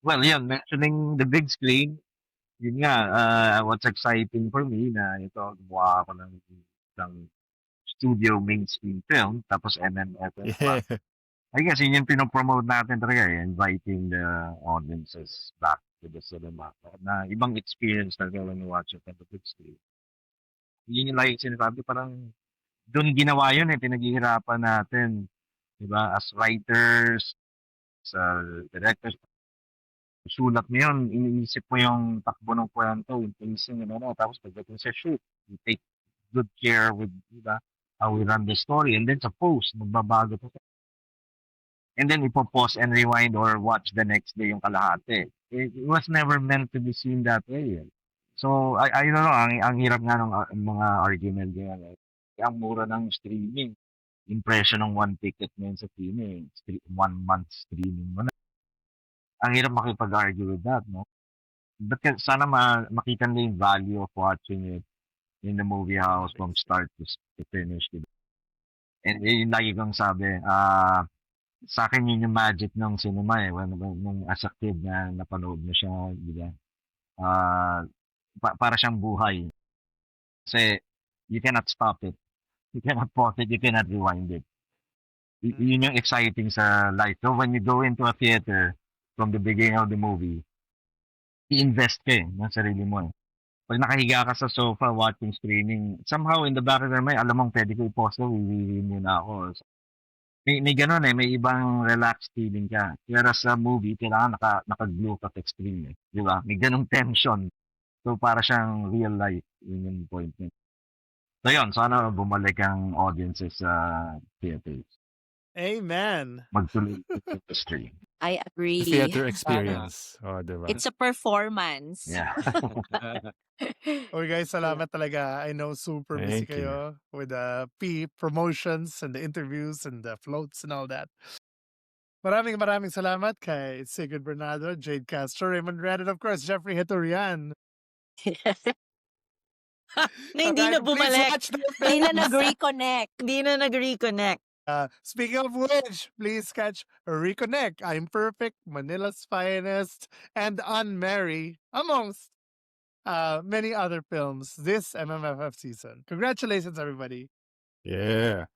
well, yun, mentioning the big screen, Yun nga, what's exciting for me na ito, gumawa ako ng studio mainstream film, tapos MMFF pa. Yeah. I guess yun yung pinopromote natin talaga, inviting the audiences back to the cinema. Na ibang experience talaga when you watch it on the big screen. Yun yung like sinasabi, parang doon ginawa yun pinaghihirapan natin. Diba? As writers, sa directors, sulat mo yun, iniisip mo yung takbo ng kwento, yung pacing, tapos pagdating sa shoot, you take good care with, diba, how we run the story, and then sa post, magbabago pa. And then ipo-pause and rewind or watch the next day yung kalahati. It was never meant to be seen that way. So, I don't know, ang hirap nga ng mga argument ganyan. Ang mura ng streaming. Impression ng one ticket mo yun sa streaming. 1 month streaming mo na. Ang hirap makipag-argue with that, no? But sana makita nila yung value of watching it in the movie house from start to finish. Diba? And yung lagi kong sabi, sa akin yun yung magic ng cinema nung as a kid na napanood mo siya, di ba? Para siyang buhay. Kasi you cannot stop it. You cannot pause it, you cannot rewind it. Yun yung exciting sa life. So when you go into a theater from the beginning of the movie, i-invest ka ng sarili mo. Pag nakahiga ka sa sofa watching streaming, somehow in the back of your mind, alam mong pwede ko i-pause na, wiwiwi muna ako. So, may ganun may ibang relaxed feeling ka. Pero sa movie, kailangan naka-glue ka text screen di ba? May ganung tension. So para siyang real life, yun yung point niya. So yun, sana bumalik ang audiences sa theaters. Amen. Magtuloy sa industry. I The agree. theater experience. Diba? It's a performance. Yeah. Okay guys, salamat talaga. I know super busy Thank you. kayo with the promotions and the interviews and the floats and all that. Maraming salamat kay Sigurd Bernardo, Jade Castro, Raymond Red, and of course, Jeffrey Hiturian. Na hindi na Alright, please bumalik. watch the Hindi na films. nag-reconnect. Hindi na nag-reconnect. Speaking of which, please catch Reconnect, I'm Perfect, Manila's Finest, and Unmarry, amongst many other films this MMFF season. Congratulations, everybody. Yeah.